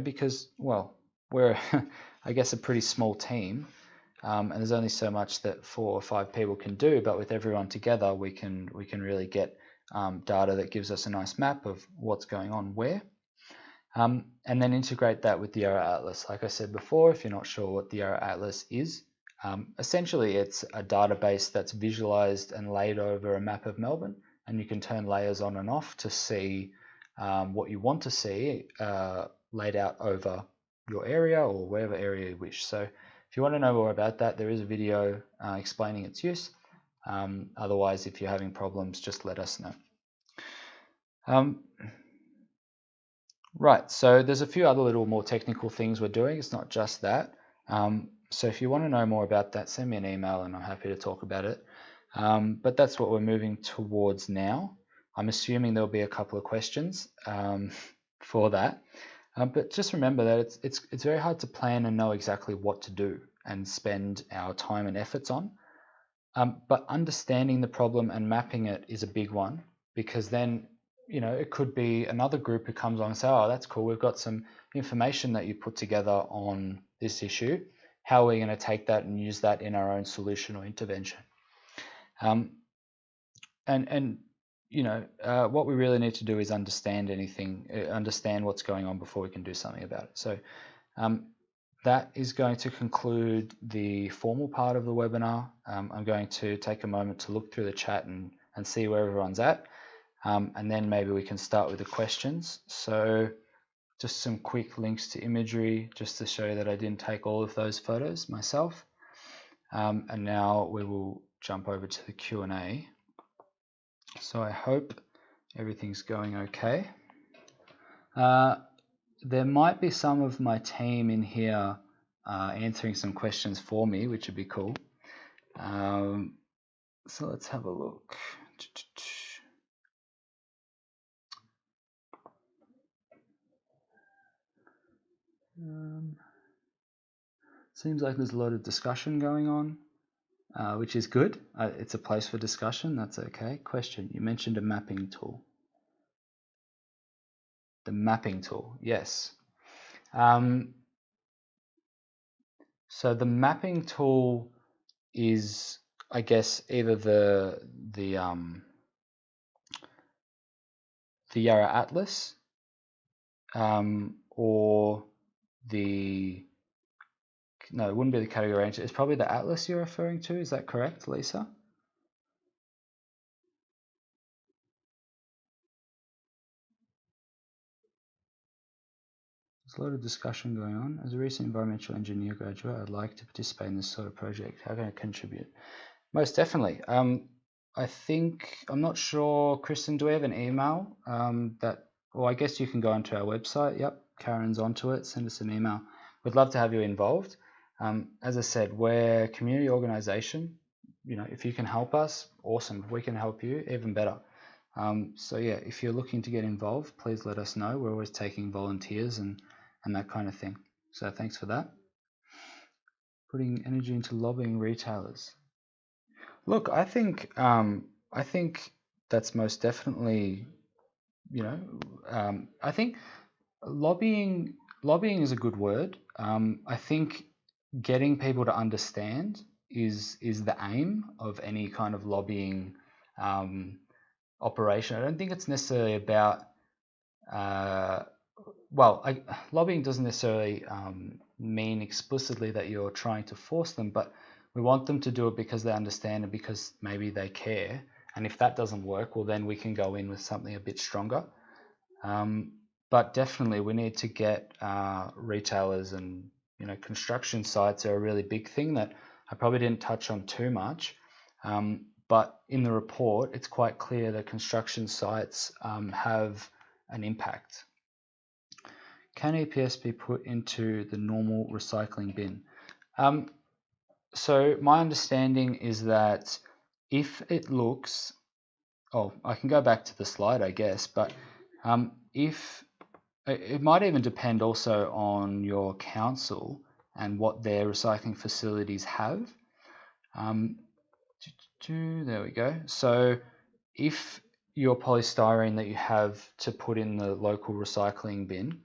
Because, well, we're I guess, a pretty small team, and there's only so much that 4 or 5 people can do. But with everyone together, we can really get data that gives us a nice map of what's going on where. And then integrate that with the Yarra Atlas. Like I said before, if you're not sure what the Yarra Atlas is, essentially it's a database that's visualized and laid over a map of Melbourne, and you can turn layers on and off to see what you want to see laid out over your area or wherever area you wish. So if you want to know more about that, there is a video explaining its use. Otherwise, if you're having problems, just let us know. Right, so there's a few other little more technical things we're doing. It's not just that. So if you want to know more about that, send me an email and I'm happy to talk about it. But that's what we're moving towards now. I'm assuming there'll be a couple of questions for that. But just remember that it's very hard to plan and know exactly what to do and spend our time and efforts on. But understanding the problem and mapping it is a big one, because then it could be another group who comes on and say, oh, that's cool, we've got some information that you put together on this issue. How are we going to take that and use that in our own solution or intervention? What we really need to do is understand what's going on before we can do something about it. So that is going to conclude the formal part of the webinar. I'm going to take a moment to look through the chat and see where everyone's at. And then maybe we can start with the questions. So just some quick links to imagery, just to show that I didn't take all of those photos myself. And now we will jump over to the Q&A. So I hope everything's going okay. There might be some of my team in here answering some questions for me, which would be cool. So let's have a look. Seems like there's a lot of discussion going on, which is good. It's a place for discussion, that's okay. Question, you mentioned a mapping tool. The mapping tool, yes. So the mapping tool is, I guess, either the Yarra Atlas or no, it wouldn't be the category range. It's probably the Atlas you're referring to. Is that correct, Lisa? There's a lot of discussion going on. As a recent environmental engineer graduate, I'd like to participate in this sort of project. How can I contribute? Most definitely. I think, I'm not sure, Kristen, do we have an email well, I guess you can go onto our website. Yep, Karen's onto it. Send us an email. We'd love to have you involved. As I said, we're a community organization. If you can help us, awesome. If we can help you, even better. So yeah, if you're looking to get involved, please let us know. We're always taking volunteers and that kind of thing. So thanks for that. Putting energy into lobbying retailers. Look, I think that's most definitely, I think lobbying is a good word. I think getting people to understand is the aim of any kind of lobbying operation. I don't think it's necessarily about lobbying doesn't necessarily mean explicitly that you're trying to force them, but we want them to do it because they understand and because maybe they care. And if that doesn't work, well, then we can go in with something a bit stronger. But definitely we need to get retailers and construction sites are a really big thing that I probably didn't touch on too much. But in the report, it's quite clear that construction sites have an impact. Can EPS be put into the normal recycling bin? So my understanding is that if it looks, I can go back to the slide, I guess, but if it might even depend also on your council and what their recycling facilities have. There we go. So if your polystyrene that you have to put in the local recycling bin,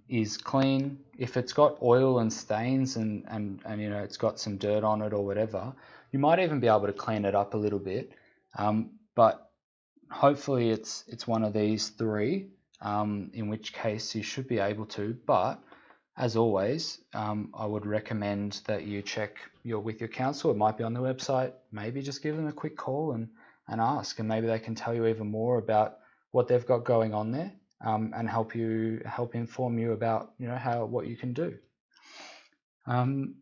is clean. If it's got oil and stains and you know, it's got some dirt on it or whatever, you might even be able to clean it up a little bit. But hopefully it's one of these three, in which case you should be able to. But as always, I would recommend that you check with your council. It might be on the website. Maybe just give them a quick call and ask, and maybe they can tell you even more about what they've got going on there, and help inform you about, you know, what you can do. Planet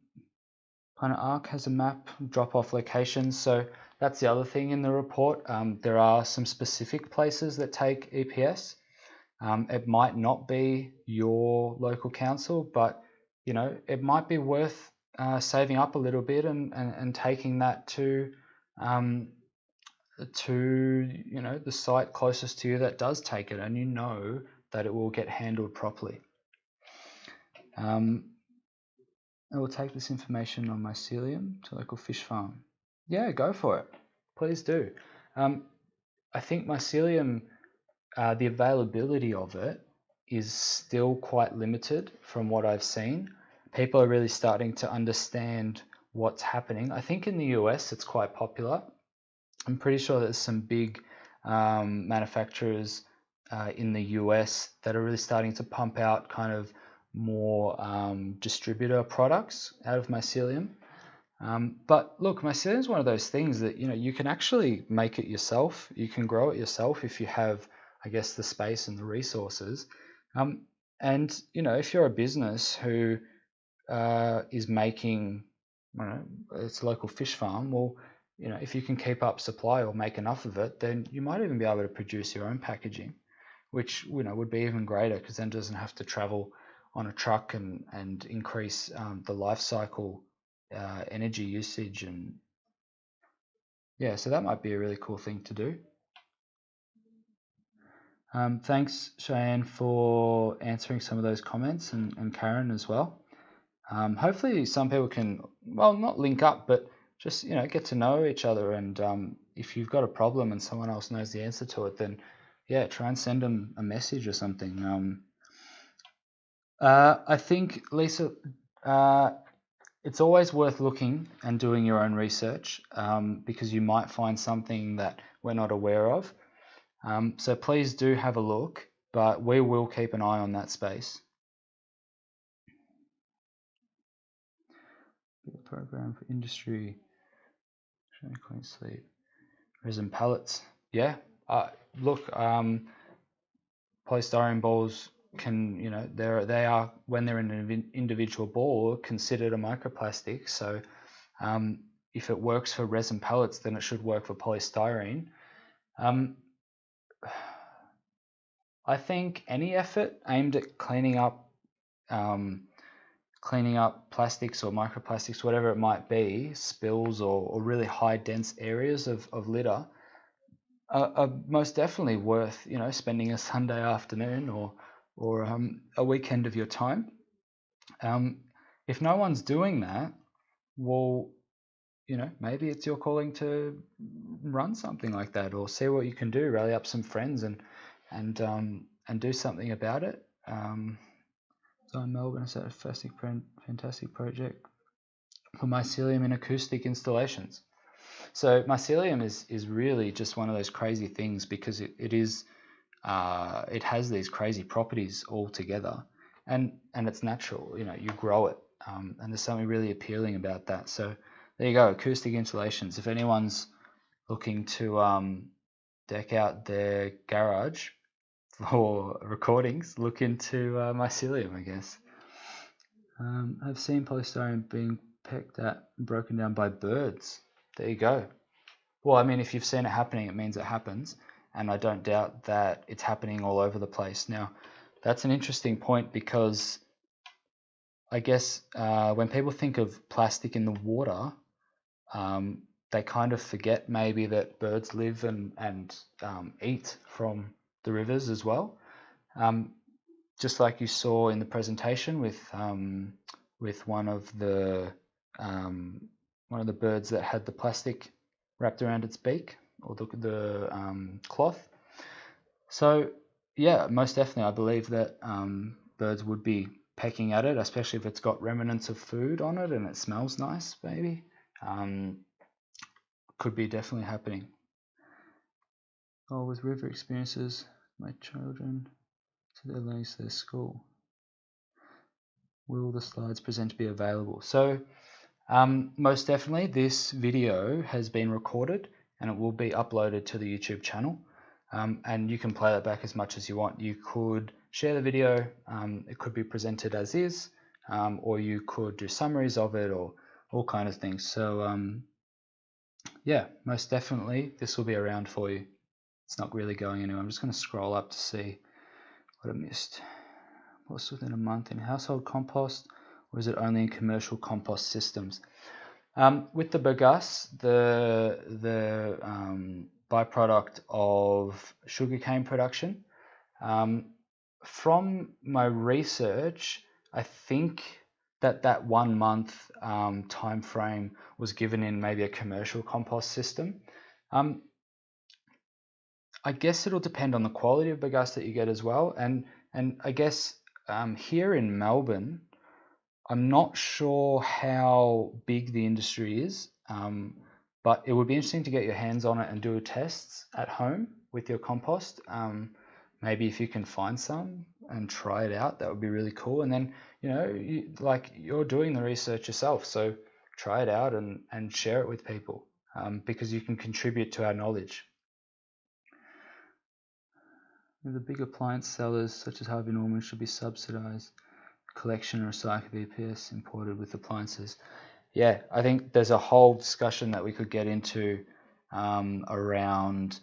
Arc has a map, drop-off locations. So that's the other thing in the report. There are some specific places that take EPS. It might not be your local council, but you know, it might be worth saving up a little bit and taking that to you know, the site closest to you that does take it, and you know that it will get handled properly. I will take this information on mycelium to local fish farm. Yeah, go for it. Please do. I think mycelium, the availability of it is still quite limited from what I've seen. People are really starting to understand what's happening. I think in the US it's quite popular. I'm pretty sure there's some big manufacturers in the US that are really starting to pump out kind of more distributor products out of mycelium. But look, mycelium is one of those things that, you know, you can actually make it yourself. You can grow it yourself if you have, I guess, the space and the resources. And you know, if you're a business who is making, I don't know, it's a local fish farm, well, you know, if you can keep up supply or make enough of it, then you might even be able to produce your own packaging, which, you know, would be even greater, because then it doesn't have to travel on a truck and increase the life cycle energy usage. And yeah, so that might be a really cool thing to do. Thanks, Cheyenne, for answering some of those comments, and Karen as well. Hopefully some people can, well, not link up, but just, you know, get to know each other. And if you've got a problem and someone else knows the answer to it, then yeah, try and send them a message or something. I think, Lisa, it's always worth looking and doing your own research, because you might find something that we're not aware of. So please do have a look, but we will keep an eye on that space. Program for industry, clean sleep, resin pallets. Yeah, look, polystyrene balls can, you know, they are, when they're in an individual ball, considered a microplastic. So if it works for resin pellets, then it should work for polystyrene. I think any effort aimed at cleaning up plastics or microplastics, whatever it might be, spills or really high dense areas of litter, are most definitely worth, you know, spending a Sunday afternoon or a weekend of your time. If no one's doing that, well, you know, maybe it's your calling to run something like that, or see what you can do, rally up some friends and do something about it. So in Melbourne, it's a fantastic project for mycelium in acoustic installations. So mycelium is really just one of those crazy things, because it has these crazy properties all together, and it's natural. You know, you grow it, and there's something really appealing about that. So there you go, acoustic installations. If anyone's looking to deck out their garage for recordings, look into mycelium, I guess. I've seen polystyrene being pecked at and broken down by birds. There you go. Well, I mean, if you've seen it happening, it means it happens, and I don't doubt that it's happening all over the place. Now, that's an interesting point, because I guess when people think of plastic in the water, they kind of forget maybe that birds live and eat from the rivers as well. Just like you saw in the presentation with one of the birds that had the plastic wrapped around its beak, or the cloth. So yeah, most definitely, I believe that birds would be pecking at it, especially if it's got remnants of food on it and it smells nice, maybe. Could be definitely happening. Oh, with river experiences, my children to their learning to their school. Will the slides present to be available? So most definitely this video has been recorded and it will be uploaded to the YouTube channel, and you can play that back as much as you want. You could share the video, it could be presented as is, or you could do summaries of it or all kind of things. So yeah, most definitely this will be around for you. It's not really going anywhere. I'm just going to scroll up to see what I missed. What's within a month in household compost, or is it only in commercial compost systems? With the bagasse, the byproduct of sugarcane production, from my research, I think that 1 month time frame was given in maybe a commercial compost system. I guess it'll depend on the quality of bagasse that you get as well, and I guess here in Melbourne, I'm not sure how big the industry is, but it would be interesting to get your hands on it and do tests at home with your compost. Maybe if you can find some and try it out, that would be really cool. And then, you know, you're doing the research yourself, so try it out and share it with people, because you can contribute to our knowledge. The big appliance sellers, such as Harvey Norman, should be subsidised. Collection and recycle EPS imported with appliances. Yeah, I think there's a whole discussion that we could get into around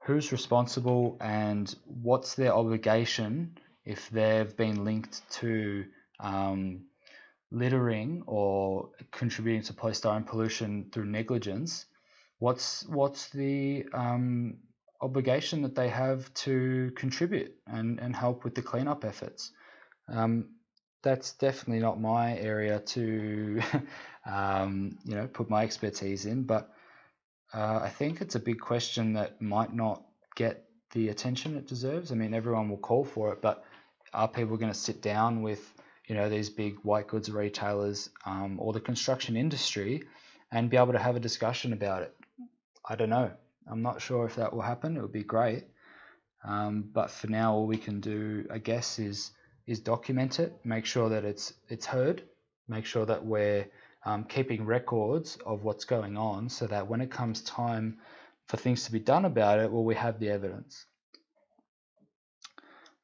who's responsible and what's their obligation if they've been linked to littering or contributing to polystyrene pollution through negligence. What's the obligation that they have to contribute and help with the cleanup efforts? That's definitely not my area to put my expertise in, but I think it's a big question that might not get the attention it deserves. I mean, everyone will call for it, but are people going to sit down with these big white goods retailers or the construction industry and be able to have a discussion about it? I don't know. I'm not sure if that will happen. It would be great, but for now, all we can do, I guess, is document it, make sure that it's heard, make sure that we're keeping records of what's going on, so that when it comes time for things to be done about it, well, we have the evidence.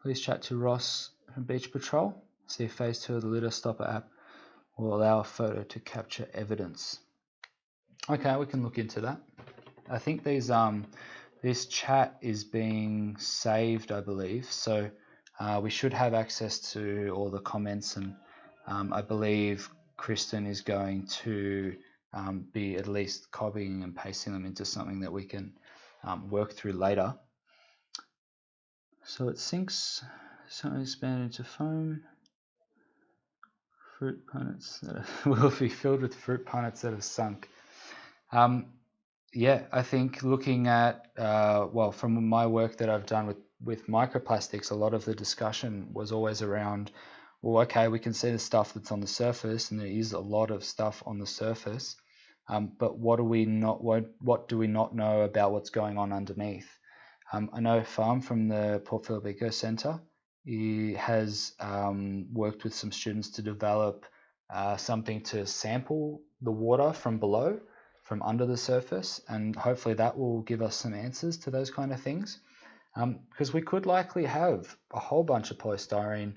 Please chat to Ross from Beach Patrol. See if phase 2 of the litter stopper app will allow a photo to capture evidence. Okay, we can look into that. I think this chat is being saved, I believe, so we should have access to all the comments, and I believe Kristen is going to be at least copying and pasting them into something that we can work through later. So it sinks, so expanded into foam. Fruit punnets that will be filled with fruit punnets that have sunk. Yeah, I think looking at, from my work that I've done with microplastics, a lot of the discussion was always around, well, okay, we can see the stuff that's on the surface, and there is a lot of stuff on the surface, but what do we not know about what's going on underneath? I know Farm from the Port Phillip Eco Centre, he has worked with some students to develop something to sample the water from below, from under the surface, and hopefully that will give us some answers to those kind of things, because we could likely have a whole bunch of polystyrene,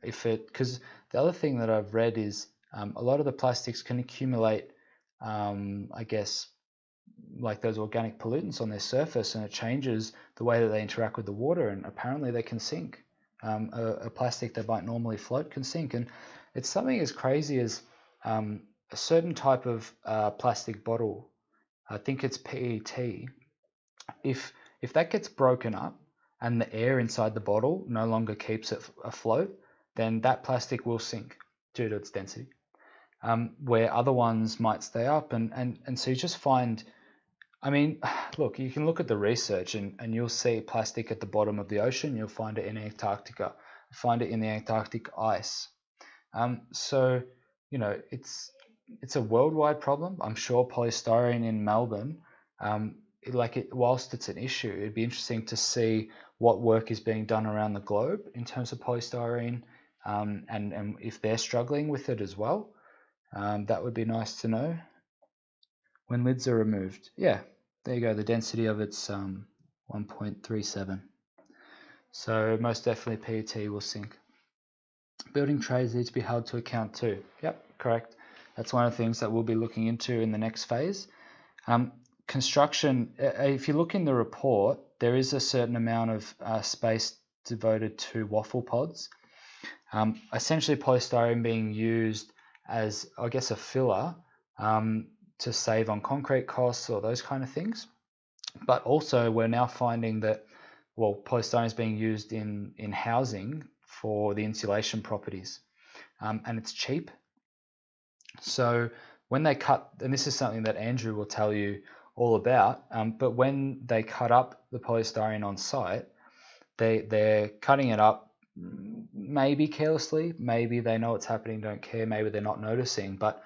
because the other thing that I've read is a lot of the plastics can accumulate, I guess, like those organic pollutants on their surface, and it changes the way that they interact with the water, and apparently they can sink. A plastic that might normally float can sink, and it's something as crazy as a certain type of plastic bottle, I think it's PET, if that gets broken up and the air inside the bottle no longer keeps it afloat, then that plastic will sink due to its density, where other ones might stay up, and so you just find, I mean, look, you can look at the research and you'll see plastic at the bottom of the ocean, you'll find it in Antarctica, We find it in the Antarctic ice. So, you know, it's a worldwide problem. I'm sure polystyrene in Melbourne, whilst it's an issue, it'd be interesting to see what work is being done around the globe in terms of polystyrene, and if they're struggling with it as well. That would be nice to know. When lids are removed, yeah, there you go. The density of it's 1.37. So most definitely PET will sink. Building trades need to be held to account too. Yep, correct. That's one of the things that we'll be looking into in the next phase. Construction, if you look in the report, there is a certain amount of space devoted to waffle pods. Essentially polystyrene being used as, I guess, a filler to save on concrete costs or those kind of things. But also we're now finding that, well, polystyrene is being used in housing for the insulation properties, and it's cheap. So when they cut, and this is something that Andrew will tell you all about, but when they cut up the polystyrene on site, they're cutting it up maybe carelessly, maybe they know what's happening, don't care, maybe they're not noticing, but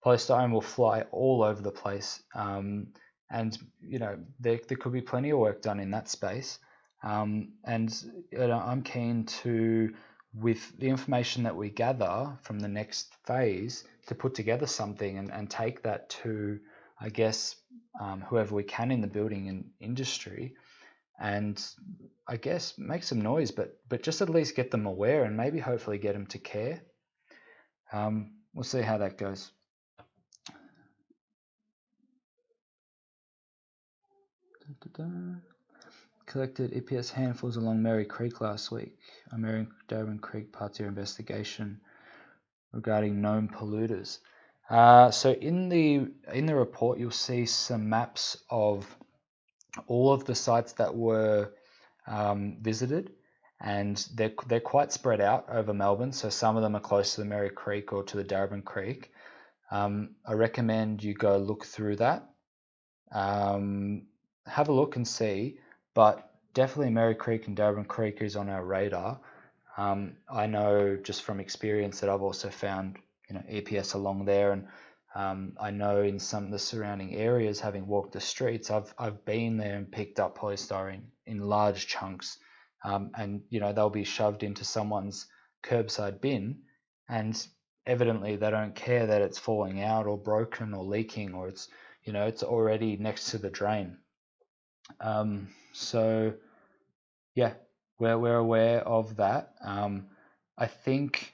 polystyrene will fly all over the place, and you know there could be plenty of work done in that space, and I'm keen to, with the information that we gather from the next phase, to put together something and take that to, I guess, whoever we can in the building and industry, and I guess make some noise, but just at least get them aware and maybe hopefully get them to care. We'll see how that goes. Collected EPS handfuls along Mary Creek last week. A Mary Darwin Creek party investigation regarding known polluters. So in the report, you'll see some maps of all of the sites that were visited, and they're quite spread out over Melbourne. So some of them are close to the Mary Creek or to the Darwin Creek. I recommend you go look through that. Have a look and see, but definitely Mary Creek and Darwin Creek is on our radar. I know just from experience that I've also found, you know, EPS along there, and I know in some of the surrounding areas, having walked the streets, I've been there and picked up polystyrene in large chunks, and you know they'll be shoved into someone's curbside bin, and evidently they don't care that it's falling out or broken or leaking, or it's, you know, it's already next to the drain. So yeah, we're aware of that. I think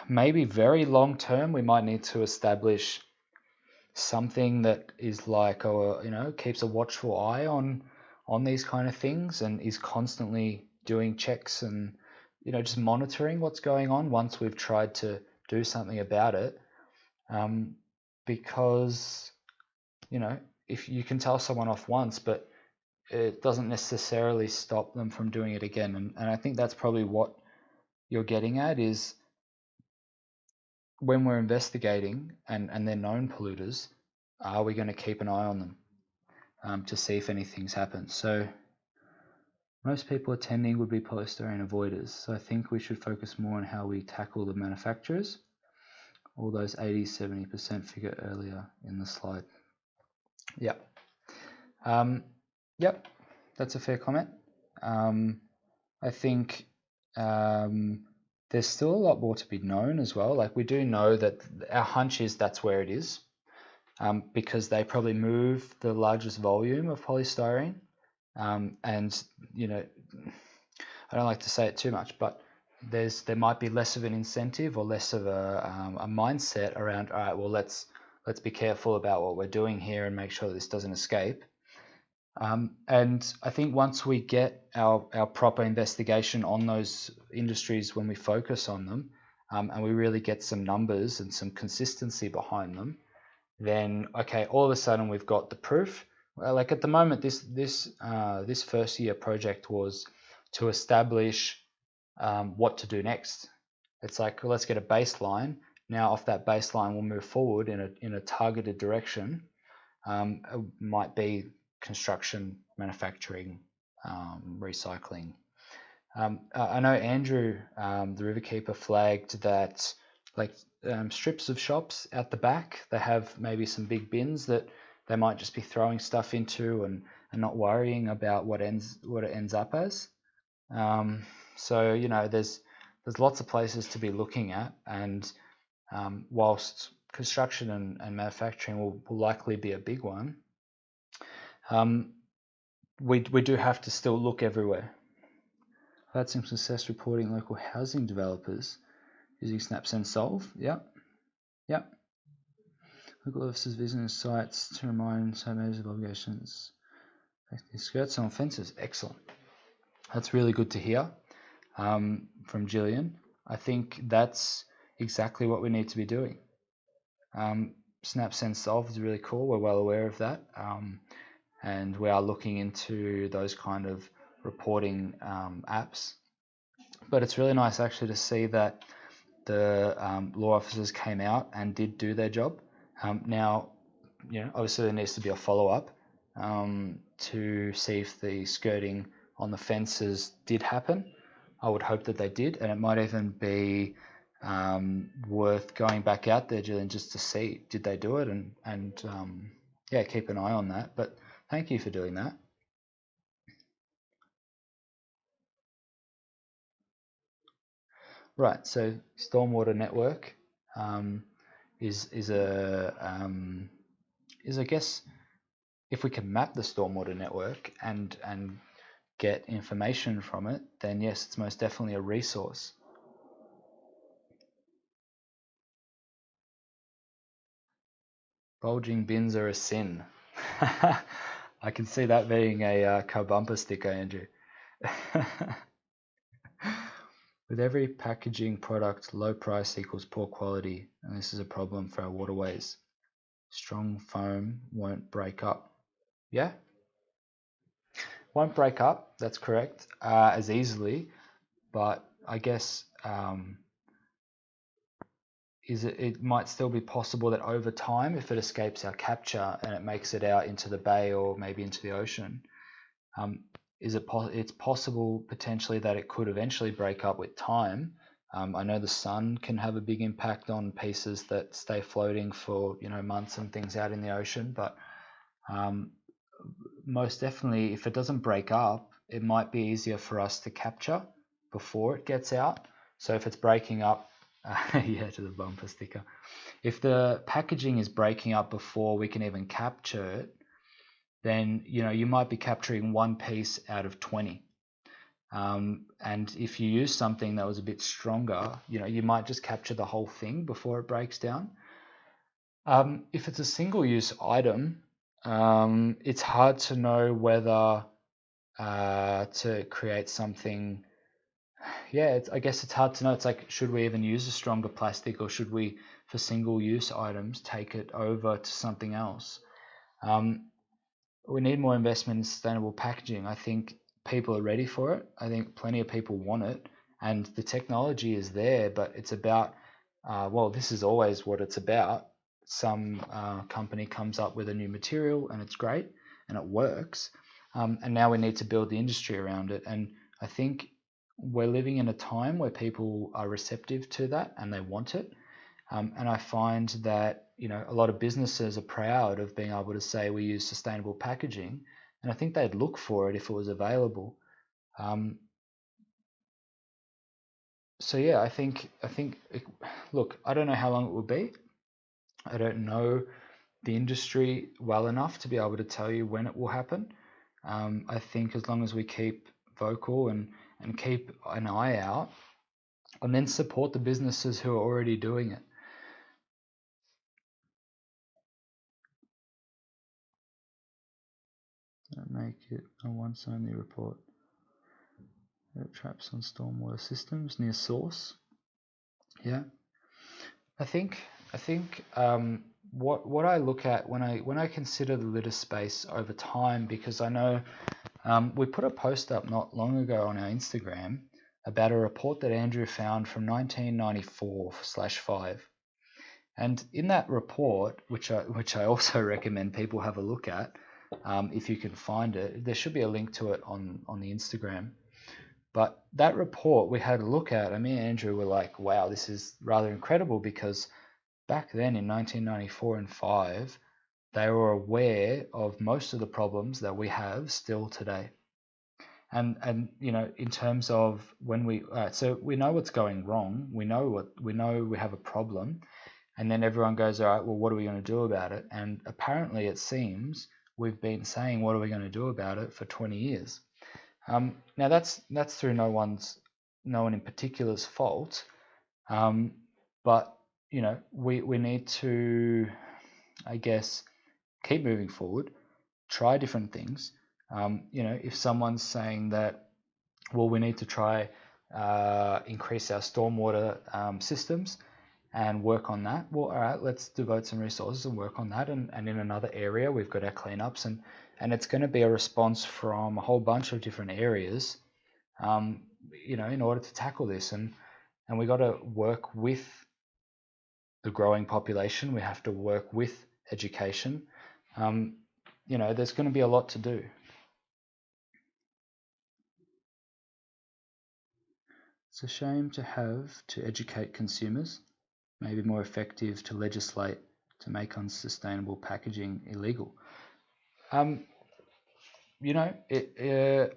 maybe very long term we might need to establish something that is like, you know, keeps a watchful eye on these kind of things and is constantly doing checks and, you know, just monitoring what's going on once we've tried to do something about it. Because, you know, if you can tell someone off once, but it doesn't necessarily stop them from doing it again. And I think that's probably what you're getting at, is when we're investigating and they're known polluters, are we going to keep an eye on them to see if anything's happened? So most people attending would be polystyrene avoiders. So I think we should focus more on how we tackle the manufacturers, all those 80-70% figure earlier in the slide. Yep. Yep, that's a fair comment. I think there's still a lot more to be known as well. Like, we do know that our hunch is that's where it is, because they probably move the largest volume of polystyrene, and you know, I don't like to say it too much, but there might be less of an incentive or less of a mindset around, all right, well, let's be careful about what we're doing here and make sure that this doesn't escape. And I think once we get our proper investigation on those industries, when we focus on them, and we really get some numbers and some consistency behind them, then okay, all of a sudden we've got the proof. Like at the moment, this first year project was to establish what to do next. It's like, well, let's get a baseline. Now off that baseline, we'll move forward in a targeted direction. It might be construction, manufacturing, recycling, I know Andrew, the riverkeeper, flagged that like strips of shops out the back, they have maybe some big bins that they might just be throwing stuff into and not worrying about what it ends up as. So you know, there's lots of places to be looking at, and whilst construction and manufacturing will likely be a big one, we do have to still look everywhere. I've had some success reporting local housing developers using SnapSense Solve. Yep. Local officers visiting sites to remind homeowners of obligations. Skirts on fences. Excellent. That's really good to hear from Gillian. I think that's exactly what we need to be doing. SnapSense Solve is really cool. We're well aware of that. And we are looking into those kind of reporting apps. But it's really nice actually to see that the law officers came out and did do their job. Now, you know, obviously there needs to be a follow-up to see if the skirting on the fences did happen. I would hope that they did, and it might even be worth going back out there, Gillian, just to see did they do it, and yeah, keep an eye on that. But thank you for doing that. Right, so stormwater network is I guess if we can map the stormwater network and get information from it, then yes, it's most definitely a resource. Bulging bins are a sin. I can see that being a bumper sticker, Andrew. With every packaging product, low price equals poor quality, and this is a problem for our waterways. Strong foam won't break up. Yeah? Won't break up, that's correct, as easily, but I guess it might still be possible that over time, if it escapes our capture and it makes it out into the bay or maybe into the ocean, it's possible potentially that it could eventually break up with time. I know the sun can have a big impact on pieces that stay floating for months and things out in the ocean, but most definitely if it doesn't break up, it might be easier for us to capture before it gets out. So if it's breaking up, yeah, to the bumper sticker. If the packaging is breaking up before we can even capture it, then you might be capturing one piece out of 20. And if you use something that was a bit stronger, you might just capture the whole thing before it breaks down. If it's a single-use item, it's hard to know whether to create something. Yeah, I guess it's hard to know. It's like, should we even use a stronger plastic, or should we, for single-use items, take it over to something else? We need more investment in sustainable packaging. I think people are ready for it. I think plenty of people want it, and the technology is there, but it's about, well, this is always what it's about. Some company comes up with a new material and it's great and it works, and now we need to build the industry around it. And I think we're living in a time where people are receptive to that and they want it. And I find that a lot of businesses are proud of being able to say we use sustainable packaging, and I think they'd look for it if it was available. So yeah, I think look, I don't know how long it will be. I don't know the industry well enough to be able to tell you when it will happen. I think as long as we keep vocal and keep an eye out, and then support the businesses who are already doing it. Make it a once-only report. Traps on stormwater systems near source. Yeah, I think what I look at when I consider the litter space over time, because I know we put a post up not long ago on our Instagram about a report that Andrew found from 1994/5, and in that report, which I also recommend people have a look at if you can find it. There should be a link to it on the Instagram. But that report we had a look at, and me and Andrew were like, wow, this is rather incredible, because back then in 1994 and 5, they were aware of most of the problems that we have still today. And you know, in terms of when we so we know what's going wrong, we know we have a problem, and then everyone goes, all right, well, what are we going to do about it? And apparently it seems we've been saying, what are we going to do about it, for 20 years. Now that's through no one in particular's fault, but you know, we need to, I guess, keep moving forward, try different things. You know, if someone's saying that, well, we need to try increase our stormwater systems and work on that. Well, all right, let's devote some resources and work on that. And in another area, we've got our cleanups, and it's going to be a response from a whole bunch of different areas, you know, in order to tackle this. And we got to work with the growing population. We have to work with education. You know, there's going to be a lot to do. It's a shame to have to educate consumers. Maybe more effective to legislate to make unsustainable packaging illegal. You know,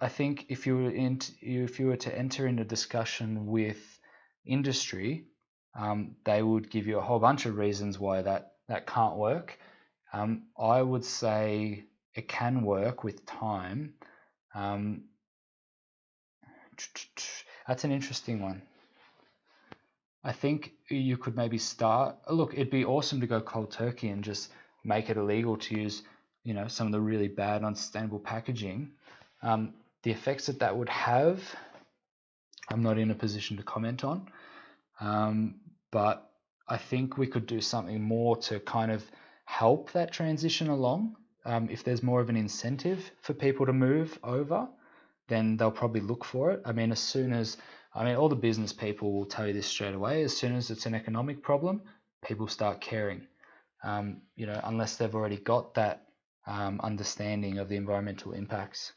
I think if you were to enter in a discussion with industry, they would give you a whole bunch of reasons why that can't work. I would say it can work with time. That's an interesting one. I think you could maybe start. Look, it'd be awesome to go cold turkey and just make it illegal to use, you know, some of the really bad, unsustainable packaging. The effects that would have, I'm not in a position to comment on. But I think we could do something more to kind of help that transition along. If there's more of an incentive for people to move over, then they'll probably look for it. I mean, all the business people will tell you this straight away. As soon as it's an economic problem, people start caring. You know, unless they've already got that understanding of the environmental impacts.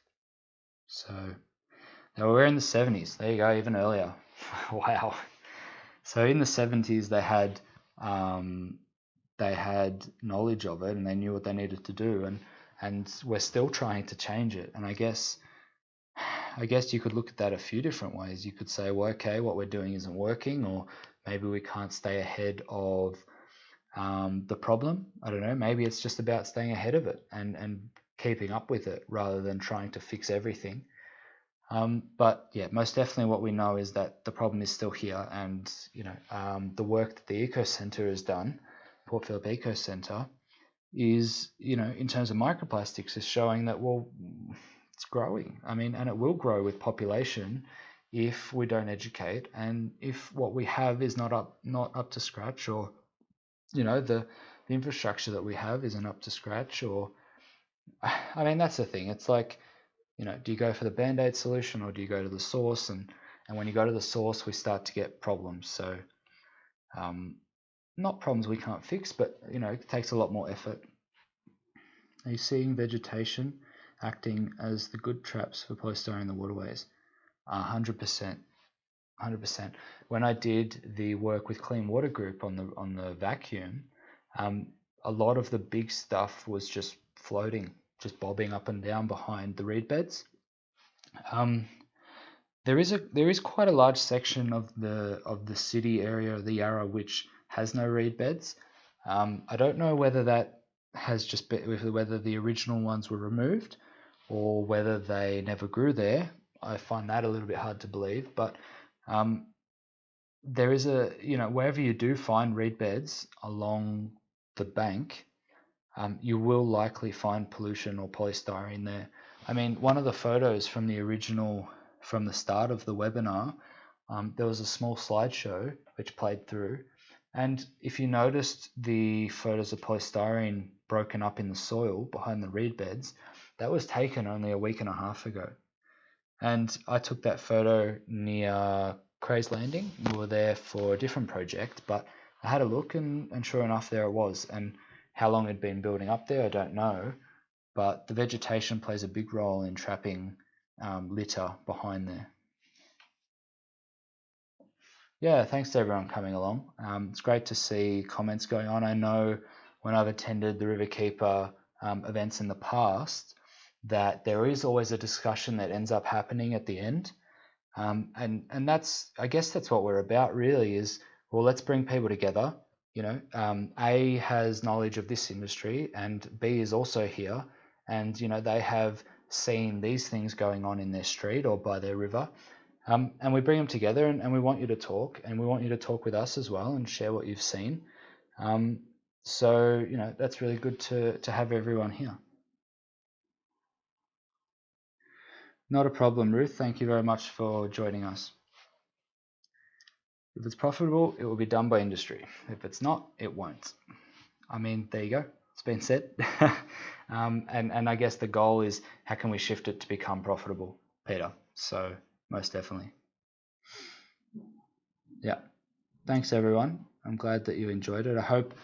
So, now we're in the 70s. There you go, even earlier. Wow. So in the 70s, they had knowledge of it, and they knew what they needed to do, and we're still trying to change it. And I guess you could look at that a few different ways. You could say, well, okay, what we're doing isn't working, or maybe we can't stay ahead of the problem. I don't know. Maybe it's just about staying ahead of it and keeping up with it rather than trying to fix everything. But yeah, most definitely what we know is that the problem is still here, and you know, the work that the Eco Centre has done, Port Phillip Eco Centre, is, you know, in terms of microplastics, is showing that, well, it's growing. I mean, and it will grow with population if we don't educate, and if what we have is not up to scratch, or you know, the infrastructure that we have isn't up to scratch, or I mean, that's the thing. It's like, you know, do you go for the band-aid solution, or do you go to the source? And when you go to the source, we start to get problems. So not problems we can't fix, but you know, it takes a lot more effort. Are you seeing vegetation acting as the good traps for polystyrene in the waterways? 100%. 100%. When I did the work with Clean Water Group on the vacuum, a lot of the big stuff was just floating, just bobbing up and down behind the reed beds. There is quite a large section of the city area, the Yarra, which has no reed beds. I don't know whether that has just been, whether the original ones were removed or whether they never grew there. I find that a little bit hard to believe, but there is you know, wherever you do find reed beds along the bank, you will likely find pollution or polystyrene there. I mean, one of the photos from the original, from the start of the webinar, there was a small slideshow which played through, and if you noticed the photos of polystyrene broken up in the soil behind the reed beds, that was taken only a week and a half ago. And I took that photo near Craig's Landing. We were there for a different project, but I had a look, and sure enough, there it was. And how long it had been building up there, I don't know, but the vegetation plays a big role in trapping litter behind there. Yeah, thanks to everyone coming along. It's great to see comments going on. I know when I've attended the Riverkeeper events in the past, that there is always a discussion that ends up happening at the end. And that's, I guess that's what we're about really is, well, let's bring people together. A has knowledge of this industry and B is also here, and they have seen these things going on in their street or by their river. And we bring them together, and we want you to talk, and we want you to talk with us as well and share what you've seen. So that's really good to have everyone here. Not a problem, Ruth. Thank you very much for joining us. If it's profitable, it will be done by industry. If it's not, it won't. I mean, there you go. It's been said. And I guess the goal is, how can we shift it to become profitable, Peter? So most definitely. Yeah. Thanks, everyone. I'm glad that you enjoyed it. I hope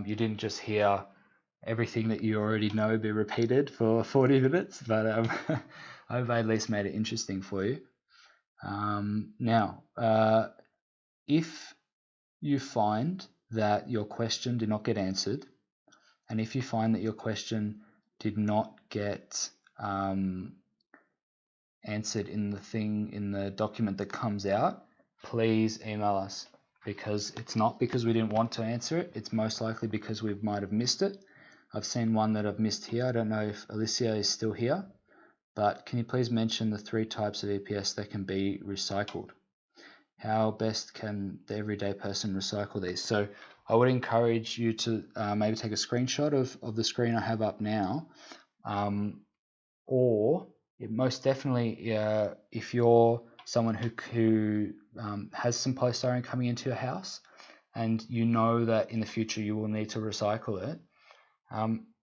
you didn't just hear everything that you already know be repeated for 40 minutes, but I hope I at least made it interesting for you. Now, if you find that your question did not get answered, and if you find that your question did not get answered in the document that comes out, please email us, because it's not because we didn't want to answer it. It's most likely because we might have missed it. I've seen one that I've missed here. I don't know if Alicia is still here, but can you please mention the 3 types of EPS that can be recycled? How best can the everyday person recycle these? So I would encourage you to maybe take a screenshot of the screen I have up now, or most definitely, if you're someone who has some polystyrene coming into your house and you know that in the future you will need to recycle it,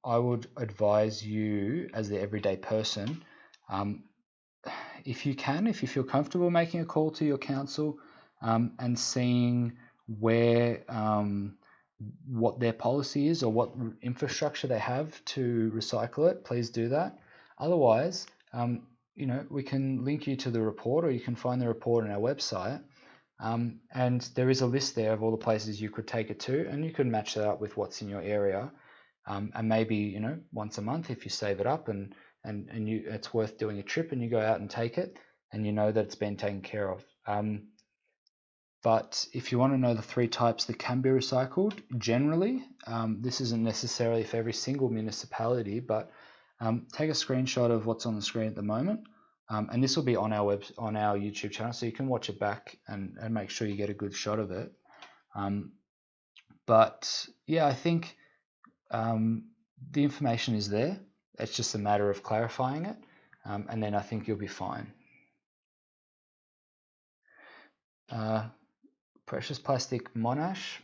I would advise you as the everyday person, if you feel comfortable making a call to your council and seeing where what their policy is or what infrastructure they have to recycle it, please do that. Otherwise, we can link you to the report, or you can find the report on our website, and there is a list there of all the places you could take it to, and you can match that up with what's in your area, and maybe once a month, if you save it up and it's worth doing a trip and you go out and take it and you know that it's been taken care of. But if you want to know the 3 types that can be recycled, generally, this isn't necessarily for every single municipality, but take a screenshot of what's on the screen at the moment, and this will be on our YouTube channel, so you can watch it back and make sure you get a good shot of it. But yeah, I think the information is there. It's just a matter of clarifying it, and then I think you'll be fine. Precious Plastic Monash,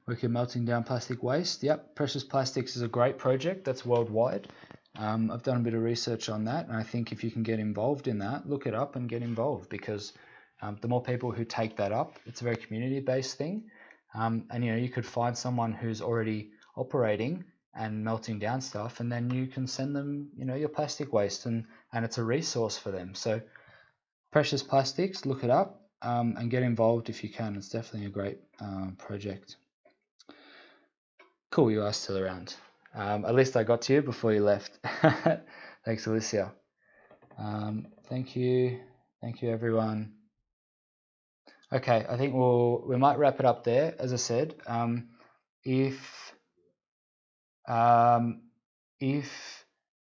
working melting down plastic waste. Yep, Precious Plastics is a great project that's worldwide. I've done a bit of research on that, and I think if you can get involved in that, look it up and get involved, because the more people who take that up, it's a very community-based thing, and you could find someone who's already operating and melting down stuff, and then you can send them your plastic waste, and it's a resource for them. So Precious Plastics, look it up and get involved if you can. It's definitely a great project. Cool, you are still around. At least I got to you before you left. Thanks, Alicia. Thank you everyone. Okay, I think we might wrap it up there. As I said, if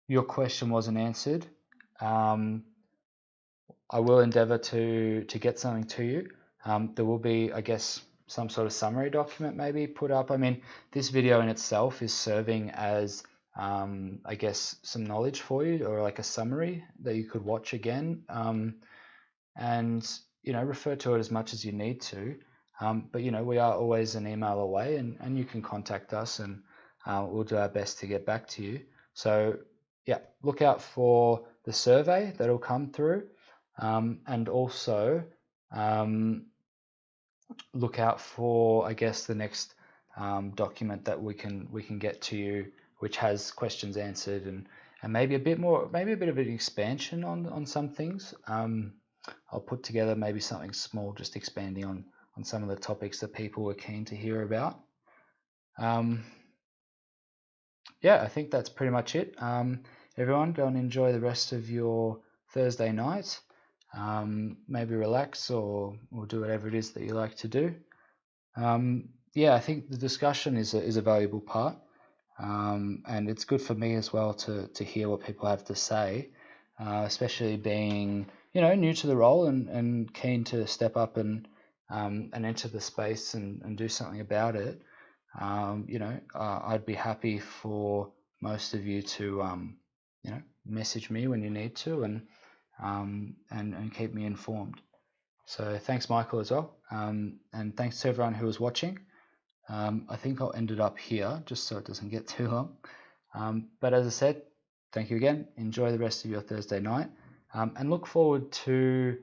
your question wasn't answered, I will endeavour to get something to you. There will be, I guess, some sort of summary document maybe put up. I mean, this video in itself is serving as, I guess, some knowledge for you, or like a summary that you could watch again, and refer to it as much as you need to. But we are always an email away, and you can contact us, and we'll do our best to get back to you. So yeah, look out for the survey that'll come through, and also look out for, I guess, the next document that we can get to you, which has questions answered and maybe a bit of an expansion on some things. I'll put together maybe something small, just expanding on some of the topics that people were keen to hear about. Yeah, I think that's pretty much it. Everyone, go and enjoy the rest of your Thursday night. Maybe relax or do whatever it is that you like to do. Yeah, I think the discussion is a valuable part, and it's good for me as well to hear what people have to say, especially being new to the role and keen to step up and enter the space and do something about it. I'd be happy for most of you to message me when you need to and keep me informed. So thanks, Michael, as well, and thanks to everyone who was watching. I think I'll end it up here just so it doesn't get too long. But as I said, thank you again. Enjoy the rest of your Thursday night, and look forward to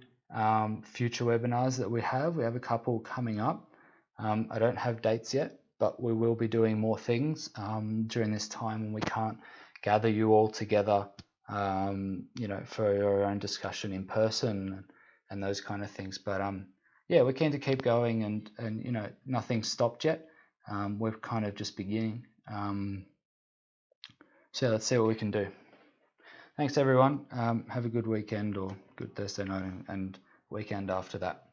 future webinars that we have. We have a couple coming up. I don't have dates yet, but we will be doing more things during this time when we can't gather you all together, for your own discussion in person and those kind of things. But yeah, we're keen to keep going, and nothing's stopped yet. We're kind of just beginning. So let's see what we can do. Thanks, everyone. Have a good weekend or good Thursday night and weekend after that.